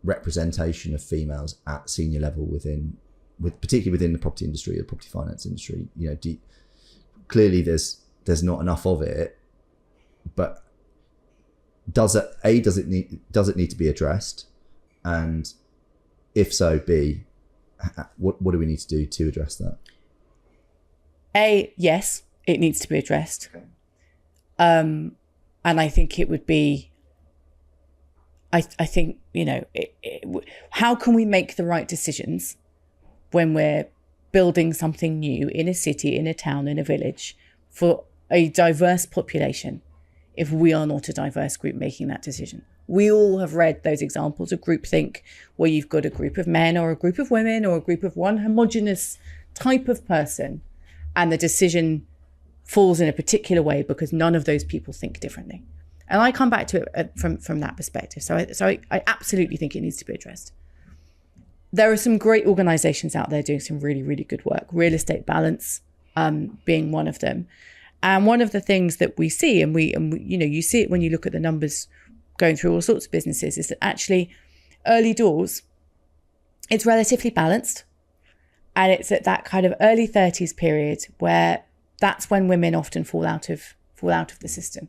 representation of females at senior level particularly within the property industry, the property finance industry? Clearly there's not enough of it, but does it need to be addressed? And if so, B, what do we need to do to address that? Yes, it needs to be addressed. Okay. And I think it would be, I think, how can we make the right decisions when we're building something new in a city, in a town, in a village for a diverse population, if we are not a diverse group making that decision? We all have read those examples of groupthink, where you've got a group of men or a group of women or a group of one homogenous type of person, and the decision falls in a particular way because none of those people think differently. And I come back to it from that perspective. So I absolutely think it needs to be addressed. There are some great organizations out there doing some really, really good work. Real Estate Balance being one of them. And one of the things that we see, and you see it when you look at the numbers going through all sorts of businesses, is that actually early doors, it's relatively balanced. And it's at that kind of early 30s period where that's when women often fall out of the system.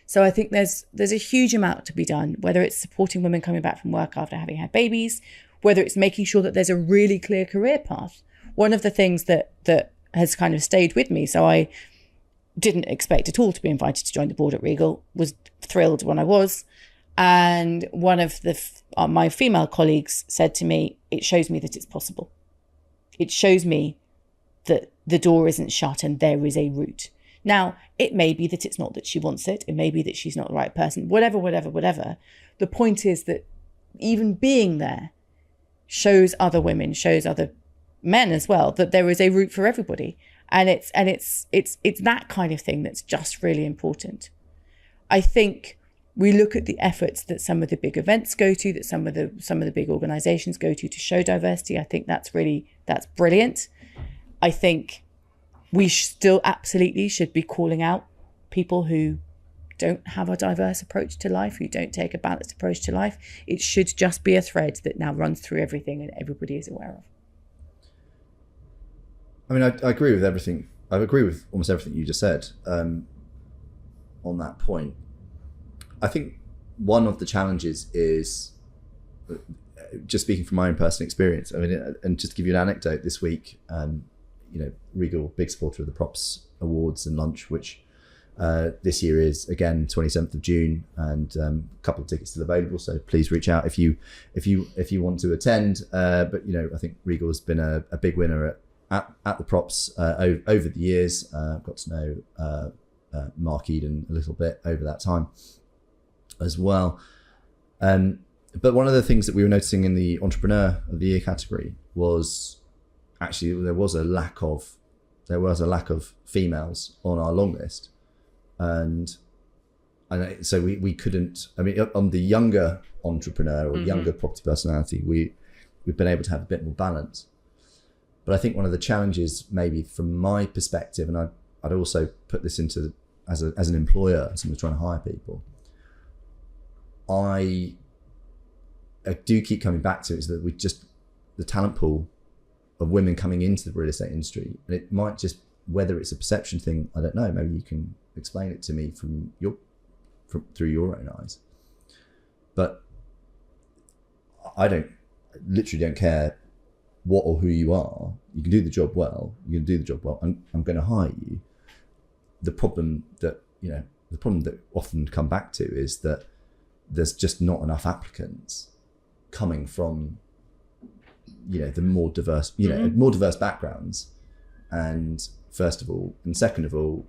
So I think there's a huge amount to be done, whether it's supporting women coming back from work after having had babies, whether it's making sure that there's a really clear career path. One of the things that has kind of stayed with me, so I didn't expect at all to be invited to join the board at Regal, was thrilled when I was, And one of my female colleagues said to me, it shows me that it's possible. It shows me that the door isn't shut and there is a route. Now, it may be that it's not that she wants it. It may be that she's not the right person, whatever. The point is that even being there shows other women, shows other men as well, that there is a route for everybody. And it's that kind of thing that's just really important. I think we look at the efforts that some of the big events go to, that some of the big organizations go to show diversity. I think that's brilliant. I think we still absolutely should be calling out people who don't have a diverse approach to life, who don't take a balanced approach to life. It should just be a thread that now runs through everything and everybody is aware of. I mean, I agree with everything. I agree with almost everything you just said on that point. I think one of the challenges is, just speaking from my own personal experience, I mean, and just to give you an anecdote, this week, Regal, big supporter of the Props Awards and lunch, which this year is again 27th of June, and a couple of tickets still available. So please reach out if you want to attend. But I think Regal has been a big winner at the Props over the years. Got to know Mark Eden a little bit over that time as well. But one of the things that we were noticing in the Entrepreneur of the Year category was actually there was a lack of females on our long list, and so we couldn't. I mean, on the younger entrepreneur or younger property personality, we've been able to have a bit more balance. But I think one of the challenges, maybe from my perspective, and I'd also put this into as an employer, someone trying to hire people, I do keep coming back to it, is that the talent pool of women coming into the real estate industry, and it might just, whether it's a perception thing, I don't know, maybe you can explain it to me through your own eyes. But I literally don't care what or who you are. You can do the job well. I'm going to hire you. The problem that often come back to is that there's just not enough applicants coming from the more diverse backgrounds. And first of all, and second of all,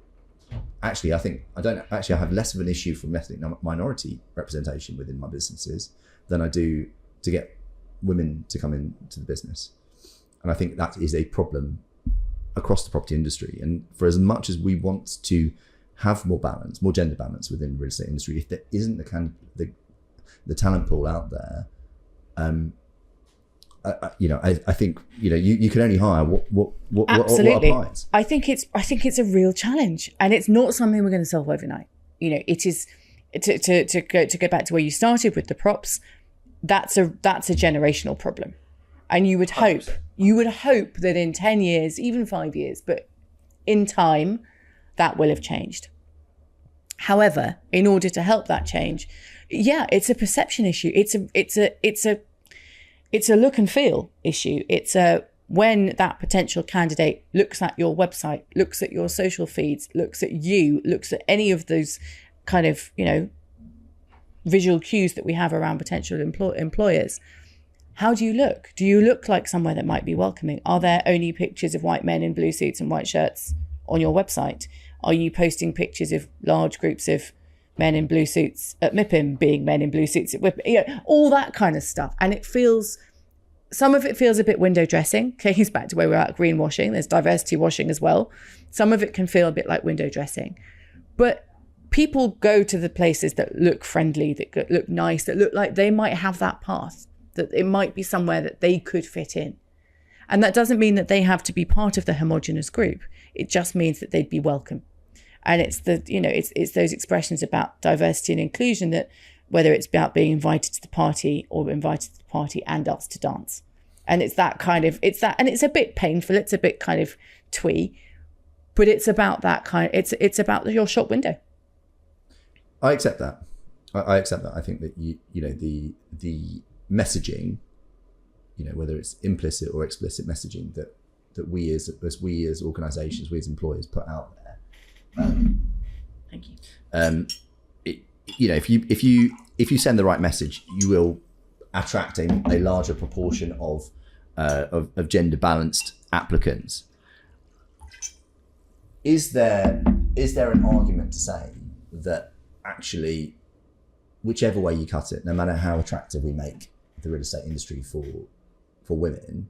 actually, I have less of an issue from ethnic minority representation within my businesses than I do to get women to come into the business. And I think that is a problem across the property industry. And for as much as we want to have more gender balance within the real estate industry, if there isn't the talent pool out there, I think you can only hire what applies. I think it's a real challenge, and it's not something we're going to solve overnight. It is to go back to where you started with the props. That's a generational problem, and you would hope that in 10 years, even 5 years, but in time, that will have changed. However, in order to help that change, it's a perception issue. It's a look and feel issue. It's when that potential candidate looks at your website, looks at your social feeds, looks at any of those kind of, visual cues that we have around potential employers. How do you look? Do you look like somewhere that might be welcoming? Are there only pictures of white men in blue suits and white shirts on your website? Are you posting pictures of large groups of men in blue suits at MIPIM being men in blue suits at WIPIM? All that kind of stuff. And some of it feels a bit window dressing. Taking us back to where we're at greenwashing. There's diversity washing as well. Some of it can feel a bit like window dressing. But people go to the places that look friendly, that look nice, that look like they might have that path, that it might be somewhere that they could fit in. And that doesn't mean that they have to be part of the homogenous group. It just means that they'd be welcome. And it's it's those expressions about diversity and inclusion, that whether it's about being invited to the party or invited to the party and asked to dance. And it's a bit painful. It's a bit kind of twee, but it's about that kind of, it's about your shop window. I accept that. I accept that. I think that the messaging, whether it's implicit or explicit messaging that we as organisations, we as employers put out there. Thank you. If if you send the right message, you will attract a larger proportion of gender balanced applicants. Is there an argument to say that actually, whichever way you cut it, no matter how attractive we make the real estate industry for women,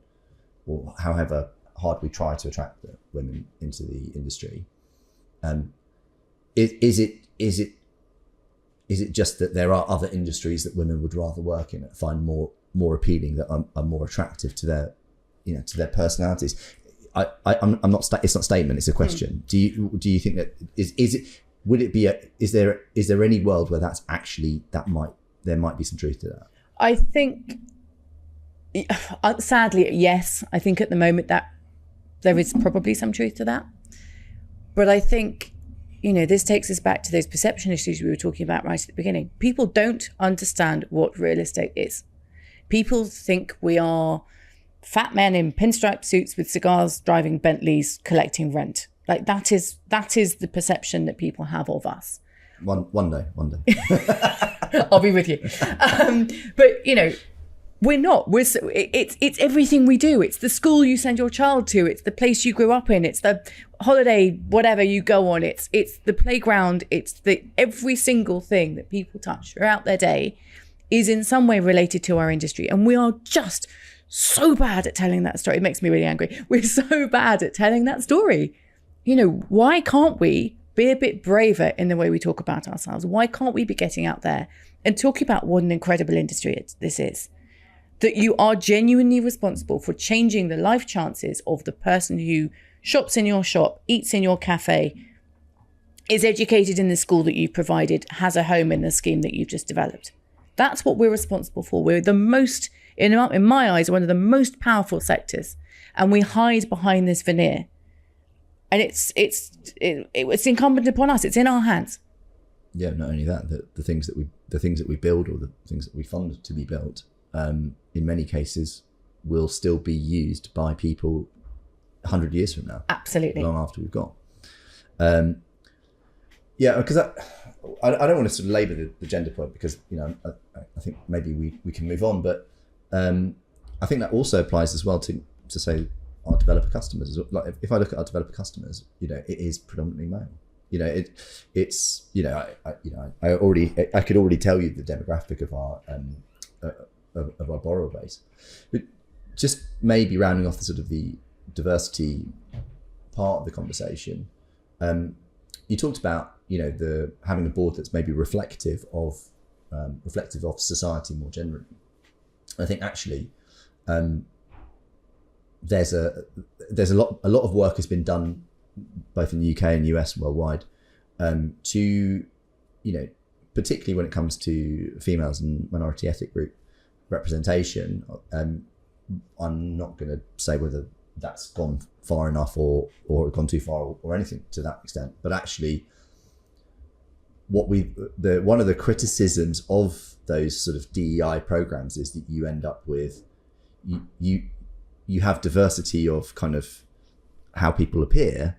or however hard we try to attract the women into the industry, is it just that there are other industries that women would rather work in, that find more appealing, that are more attractive to their personalities? I'm not. It's not a statement. It's a question. Do you think that is there any world where that's actually there might be some truth to that? I think, sadly, yes. I think at the moment that there is probably some truth to that, but I think, this takes us back to those perception issues we were talking about right at the beginning. People don't understand what real estate is. People think we are fat men in pinstripe suits with cigars, driving Bentleys, collecting rent. Like that is the perception that people have of us. One day. I'll be with you. But we're not. It's everything we do. It's the school you send your child to. It's the place you grew up in. It's the holiday, whatever you go on. It's the playground. It's every single thing that people touch throughout their day is in some way related to our industry. And we are just so bad at telling that story. It makes me really angry. We're so bad at telling that story. Why can't we be a bit braver in the way we talk about ourselves? Why can't we be getting out there and talking about what an incredible industry this is? That you are genuinely responsible for changing the life chances of the person who shops in your shop, eats in your cafe, is educated in the school that you've provided, has a home in the scheme that you've just developed. That's what we're responsible for. We're the most, in my eyes, one of the most powerful sectors, and we hide behind this veneer. And it's incumbent upon us. It's in our hands. Yeah, not only that, the things that we build, or the things that we fund to be built, in many cases will still be used by people 100 years from now. Absolutely. Long after we've gone. Because I don't want to sort of labour the gender point, because I think maybe we can move on, but I think that also applies as well to say our developer customers. Like if I look at our developer customers, it is predominantly male. I could already tell you the demographic of our borrower base, but just maybe rounding off the sort of the diversity part of the conversation. You talked about having a board that's maybe reflective of society more generally. I think actually there's a lot of work has been done both in the UK and US and worldwide to particularly when it comes to females and minority ethnic group representation. I'm not going to say whether that's gone far enough or gone too far or anything to that extent, but actually one of the criticisms of those sort of DEI programs is that you end up with you have diversity of kind of how people appear,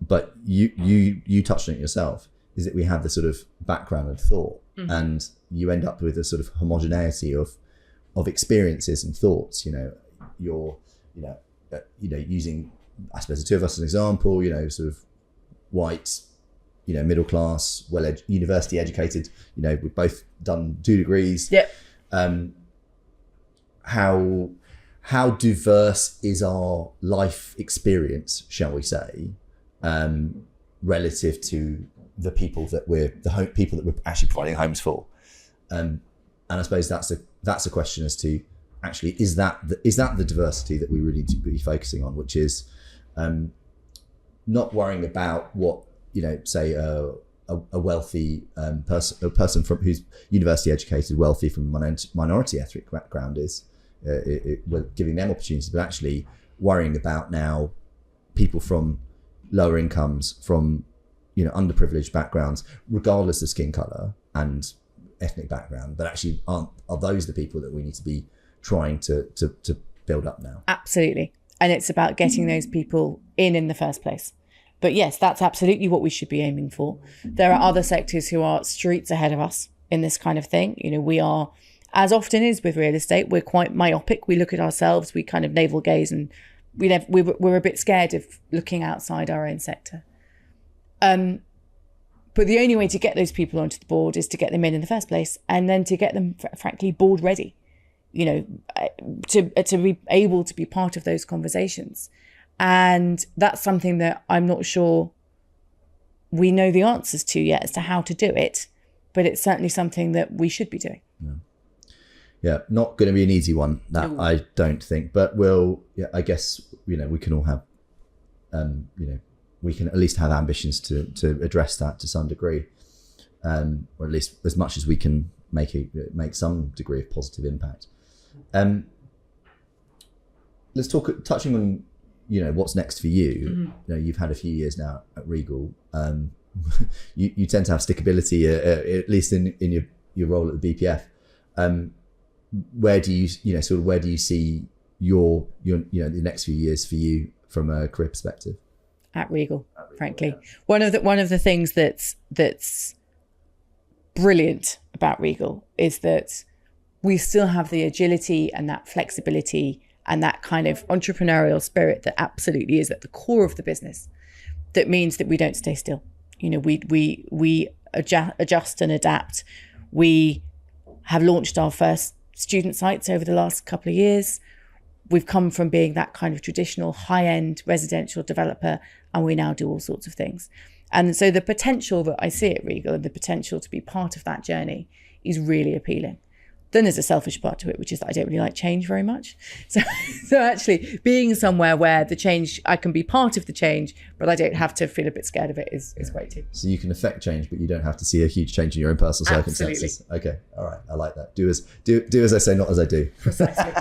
but you touched on it yourself, is that we have the sort of background of thought, and you end up with a sort of homogeneity of experiences and thoughts. You're using, I suppose, the two of us as an example, sort of white, middle class, university educated, we've both done 2 degrees. Yep. How diverse is our life experience, shall we say, relative to the people that we're actually providing homes for? And I suppose that's a question as to actually is that the diversity that we really need to be focusing on, which is not worrying about what say a wealthy a person from who's university educated, wealthy, from minority ethnic background is, we're giving them opportunities, but actually worrying about now people from lower incomes, from underprivileged backgrounds, regardless of skin color and ethnic background, but actually are those the people that we need to be trying to build up now? Absolutely. And it's about getting those people in the first place. But yes, that's absolutely what we should be aiming for. There are other sectors who are streets ahead of us. in this kind of thing. You know, we are, as often is with real estate, we're quite myopic. We look at ourselves, we kind of navel gaze, and we're a bit scared of looking outside our own sector. But the only way to get those people onto the board is to get them in the first place, and then to get them, frankly, board ready, you know, to be able to be part of those conversations. And that's something that I'm not sure we know the answers to yet as to how to do it, but it's certainly something that we should be doing. Yeah, not going to be an easy one, that no. I don't think, but I guess, you know, we can all have, you know, we can at least have ambitions to address that to some degree, or at least as much as we can make some degree of positive impact. Let's touching on, you know, what's next for you. Mm-hmm. You know, you've had a few years now at Regal. You tend to have stickability, at least in your role at the BPF. Where do you see your you know, the next few years for you from a career perspective? At Regal, frankly, yeah. One of the things that's brilliant about Regal is that we still have the agility and that flexibility and that kind of entrepreneurial spirit that absolutely is at the core of the business. That means that we don't stay still. You know, we adjust and adapt. We have launched our first student sites over the last couple of years. We've come from being that kind of traditional high-end residential developer, and we now do all sorts of things. And so the potential that I see at Regal and the potential to be part of that journey is really appealing. Then there's a selfish part to it, which is that I don't really like change very much. So actually being somewhere where the change, I can be part of the change, but I don't have to feel a bit scared of it is great too. So you can affect change, but you don't have to see a huge change in your own personal circumstances. Absolutely. Okay, all right, I like that. Do as I say, not as I do. Precisely.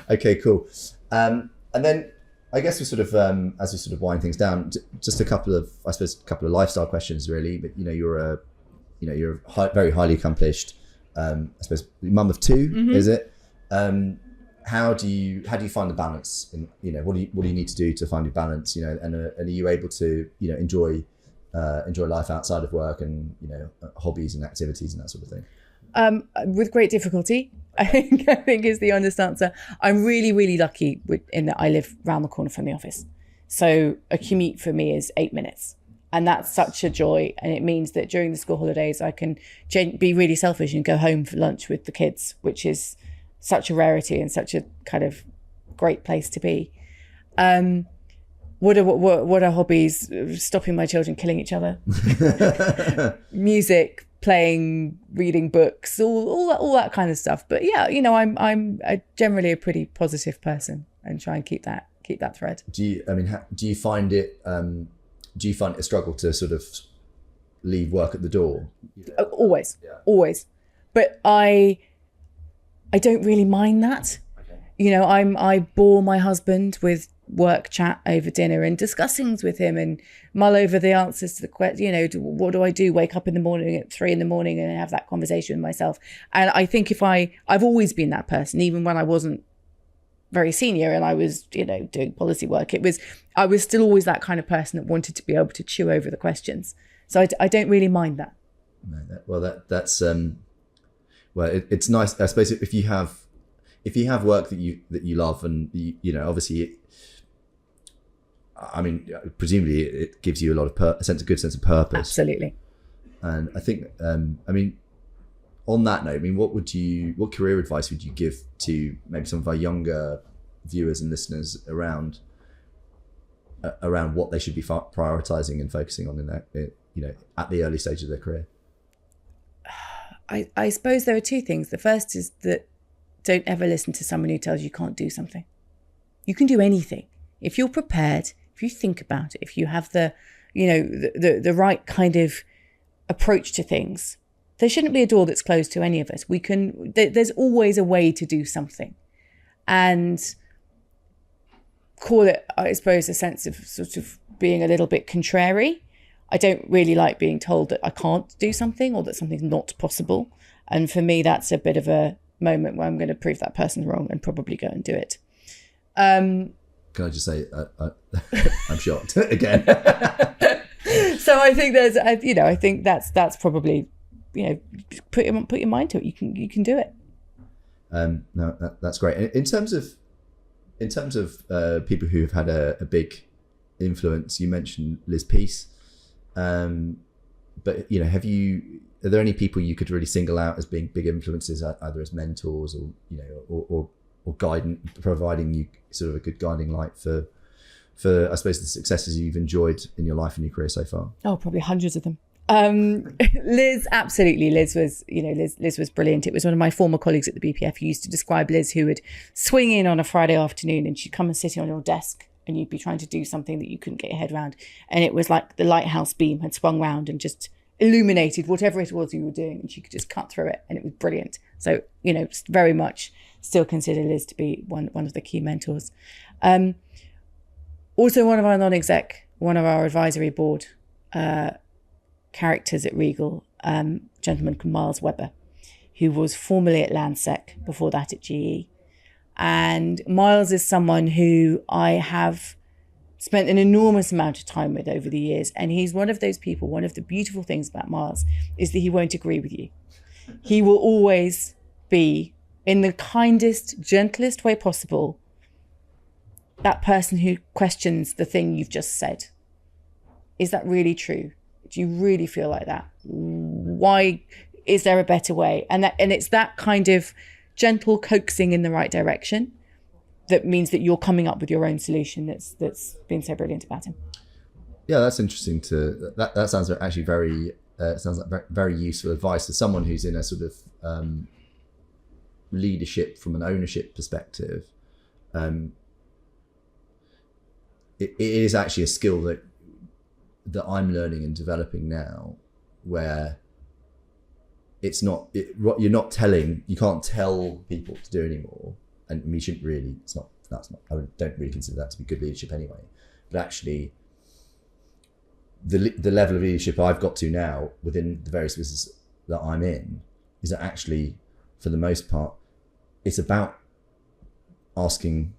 Okay, cool. And then I guess we sort of, as we sort of wind things down, just a couple of lifestyle questions really. But you know, you're a very highly accomplished, I suppose, mum of two, mm-hmm. Is it? How do you find the balance? In, you know, what do you need to do to find your balance? You know, and are you able to, you know, enjoy life outside of work and, you know, hobbies and activities and that sort of thing? With great difficulty, I think is the honest answer. I'm really, really lucky in that I live round the corner from the office, so a commute for me is 8 minutes. And that's such a joy. And it means that during the school holidays, I can be really selfish and go home for lunch with the kids, which is such a rarity and such a kind of great place to be. What are hobbies? Stopping my children killing each other. Music, playing, reading books, all that kind of stuff. But yeah, you know, I'm generally a pretty positive person and try and keep that thread. Do you find it a struggle to sort of leave work at the door? Always. But I don't really mind that. Okay. You know, I bore my husband with work chat over dinner and discussings with him and mull over the answers to the question, you know, what do I do? Wake up in the morning at 3 a.m. and have that conversation with myself. And I think I've always been that person, even when I wasn't very senior and I was, you know, doing policy work. I was still always that kind of person that wanted to be able to chew over the questions. So I don't really mind that. No, that's it's nice, I suppose, if you have work that you love and you know, obviously, I mean, presumably it gives you a lot of a good sense of purpose. Absolutely. And I think, I mean, on that note, I mean, what career advice would you give to maybe some of our younger viewers and listeners around what they should be prioritizing and focusing on in their, you know, at the early stage of their career? I suppose there are two things. The first is that don't ever listen to someone who tells you can't do something. You can do anything if you're prepared, if you think about it, if you have the right kind of approach to things. There shouldn't be a door that's closed to any of us. There's always a way to do something. And call it, I suppose, a sense of sort of being a little bit contrary. I don't really like being told that I can't do something or that something's not possible. And for me, that's a bit of a moment where I'm going to prove that person wrong and probably go and do it. Can I just say, I'm shocked again. So I think I think that's probably put your mind to it. You can do it. No, that's great. In terms of people who have had a big influence, you mentioned Liz Pease, but are there any people you could really single out as being big influences, either as mentors or guidance, providing you sort of a good guiding light for I suppose the successes you've enjoyed in your life and your career so far? Oh, probably hundreds of them. Liz, absolutely. Liz was brilliant. It was one of my former colleagues at the BPF who used to describe Liz, who would swing in on a Friday afternoon and she'd come and sit on your desk and you'd be trying to do something that you couldn't get your head around. And it was like the lighthouse beam had swung round and just illuminated whatever it was you were doing, and she could just cut through it, and it was brilliant. So, very much still consider Liz to be one of the key mentors. Also one of our non-exec, one of our advisory board characters at Regal, gentleman called Miles Webber, who was formerly at Landsec, before that at GE. And Miles is someone who I have spent an enormous amount of time with over the years. And he's one of those people, one of the beautiful things about Miles is that he won't agree with you. He will always be, in the kindest, gentlest way possible, that person who questions the thing you've just said. Is that really true? Do you really feel like that? Why is there a better way? And it's that kind of gentle coaxing in the right direction that means that you're coming up with your own solution. That's been so brilliant about him. Yeah, that's interesting. That sounds actually very sounds like very useful advice to someone who's in a sort of leadership from an ownership perspective. It is actually a skill that I'm learning and developing now, where it's not you can't tell people to do anymore, and we shouldn't really. I don't really consider that to be good leadership anyway. But actually, the level of leadership I've got to now within the various businesses that I'm in is that actually, for the most part, it's about asking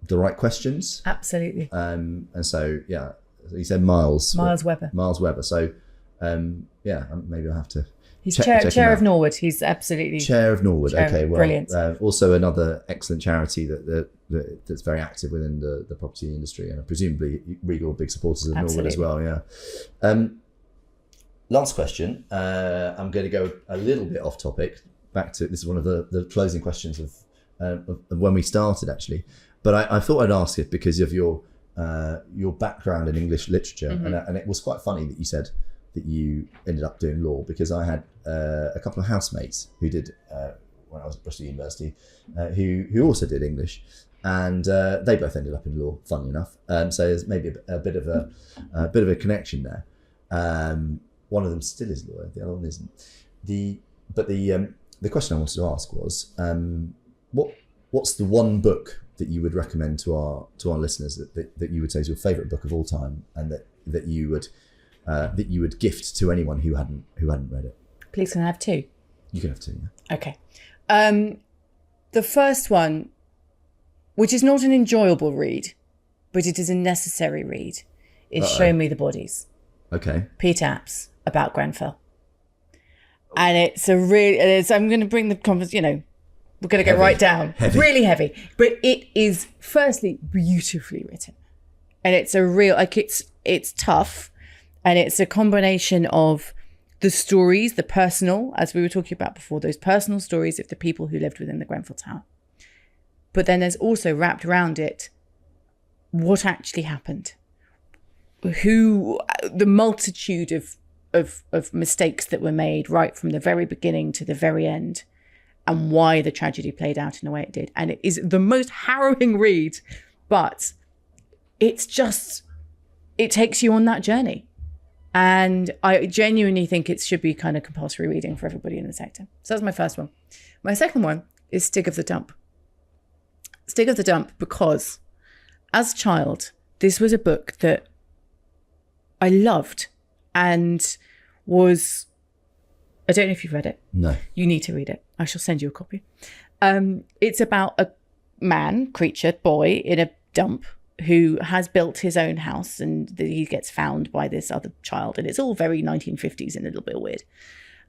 the right questions. Absolutely. And so, yeah, you said Miles Webber. So, maybe I'll have to. He's chair of Norwood. He's absolutely chair of Norwood. Okay, well, brilliant. Also another excellent charity that's very active within the property industry, and presumably Regal are big supporters of Norwood as well. Yeah. Last question. I'm going to go a little bit off topic. Back to this is one of the closing questions of when we started actually, but I thought I'd ask it because of your background in English literature, mm-hmm. and it was quite funny that you said that you ended up doing law, because I had a couple of housemates who did when I was at Bristol University, who also did English, and they both ended up in law. Funnily enough, so there's maybe a bit of a connection there. One of them still is a lawyer, the other one isn't. The question I wanted to ask was, what's the one book that you would recommend to our listeners that you would say is your favourite book of all time, and that you would gift to anyone who hadn't read it? Please, can I have two? You can have two. Yeah. Okay. The first one, which is not an enjoyable read, but it is a necessary read, is Show Me the Bodies. Okay. Peter Apps about Grenfell. And I'm going to bring the conference, we're going to get right down. Heavy. Really heavy. But it is, firstly, beautifully written. And it's it's tough. And it's a combination of the stories, the personal, as we were talking about before, those personal stories of the people who lived within the Grenfell Tower. But then there's also wrapped around it what actually happened. The multitude of mistakes that were made right from the very beginning to the very end, and why the tragedy played out in the way it did. And it is the most harrowing read, but it takes you on that journey. And I genuinely think it should be kind of compulsory reading for everybody in the sector. So that's my first one. My second one is Stig of the Dump. Stig of the Dump, because as a child, this was a book that I loved and was... I don't know if you've read it. No. You need to read it. I shall send you a copy. It's about a boy in a dump who has built his own house, and he gets found by this other child, and it's all very 1950s and a little bit weird.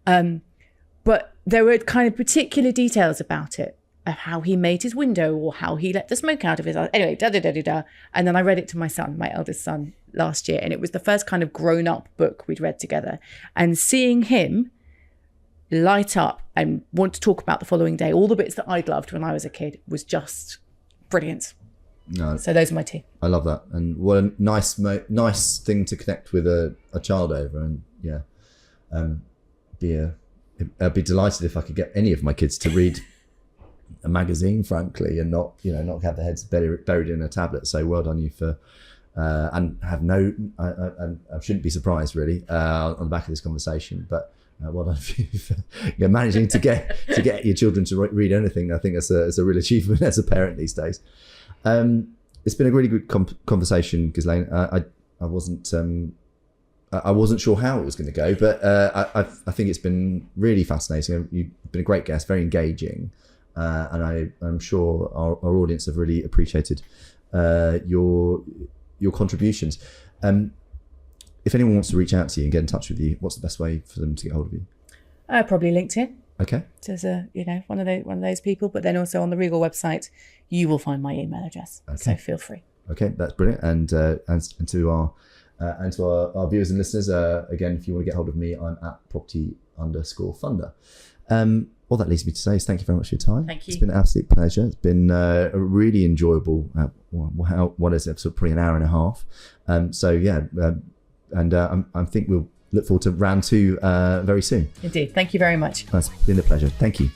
But there were kind of particular details about it, of how he made his window or how he let the smoke out of his eyes. Anyway, And then I read it to my son, my eldest son, last year. And it was the first kind of grown-up book we'd read together. And seeing him light up and want to talk about the following day, all the bits that I'd loved when I was a kid, was just brilliant. No, so those are my two. I love that. And what a nice thing to connect with a child over. And yeah, I'd be delighted if I could get any of my kids to read a magazine, frankly, and not have their heads buried in a tablet. So well done you for, and have I shouldn't be surprised really on the back of this conversation, but well done for you for managing to get your children to read anything. I think that's a real achievement as a parent these days. It's been a really good conversation, Ghislaine. I wasn't sure how it was going to go, but I think it's been really fascinating. You've been a great guest, very engaging, and I'm sure our audience have really appreciated your contributions. If anyone wants to reach out to you and get in touch with you, what's the best way for them to get hold of you? Probably LinkedIn. Okay. As one of those people, but then also on the Regal website, you will find my email address. Okay. So feel free. Okay, that's brilliant. And to our viewers and listeners, again, if you want to get hold of me, I'm at property_funder. All that leaves me to say is thank you very much for your time. Thank you. It's been an absolute pleasure. It's been a really enjoyable. What is it? Sort of probably an hour and a half. I think we'll look forward to round 2 very soon. Indeed. Thank you very much. It's been a pleasure. Thank you.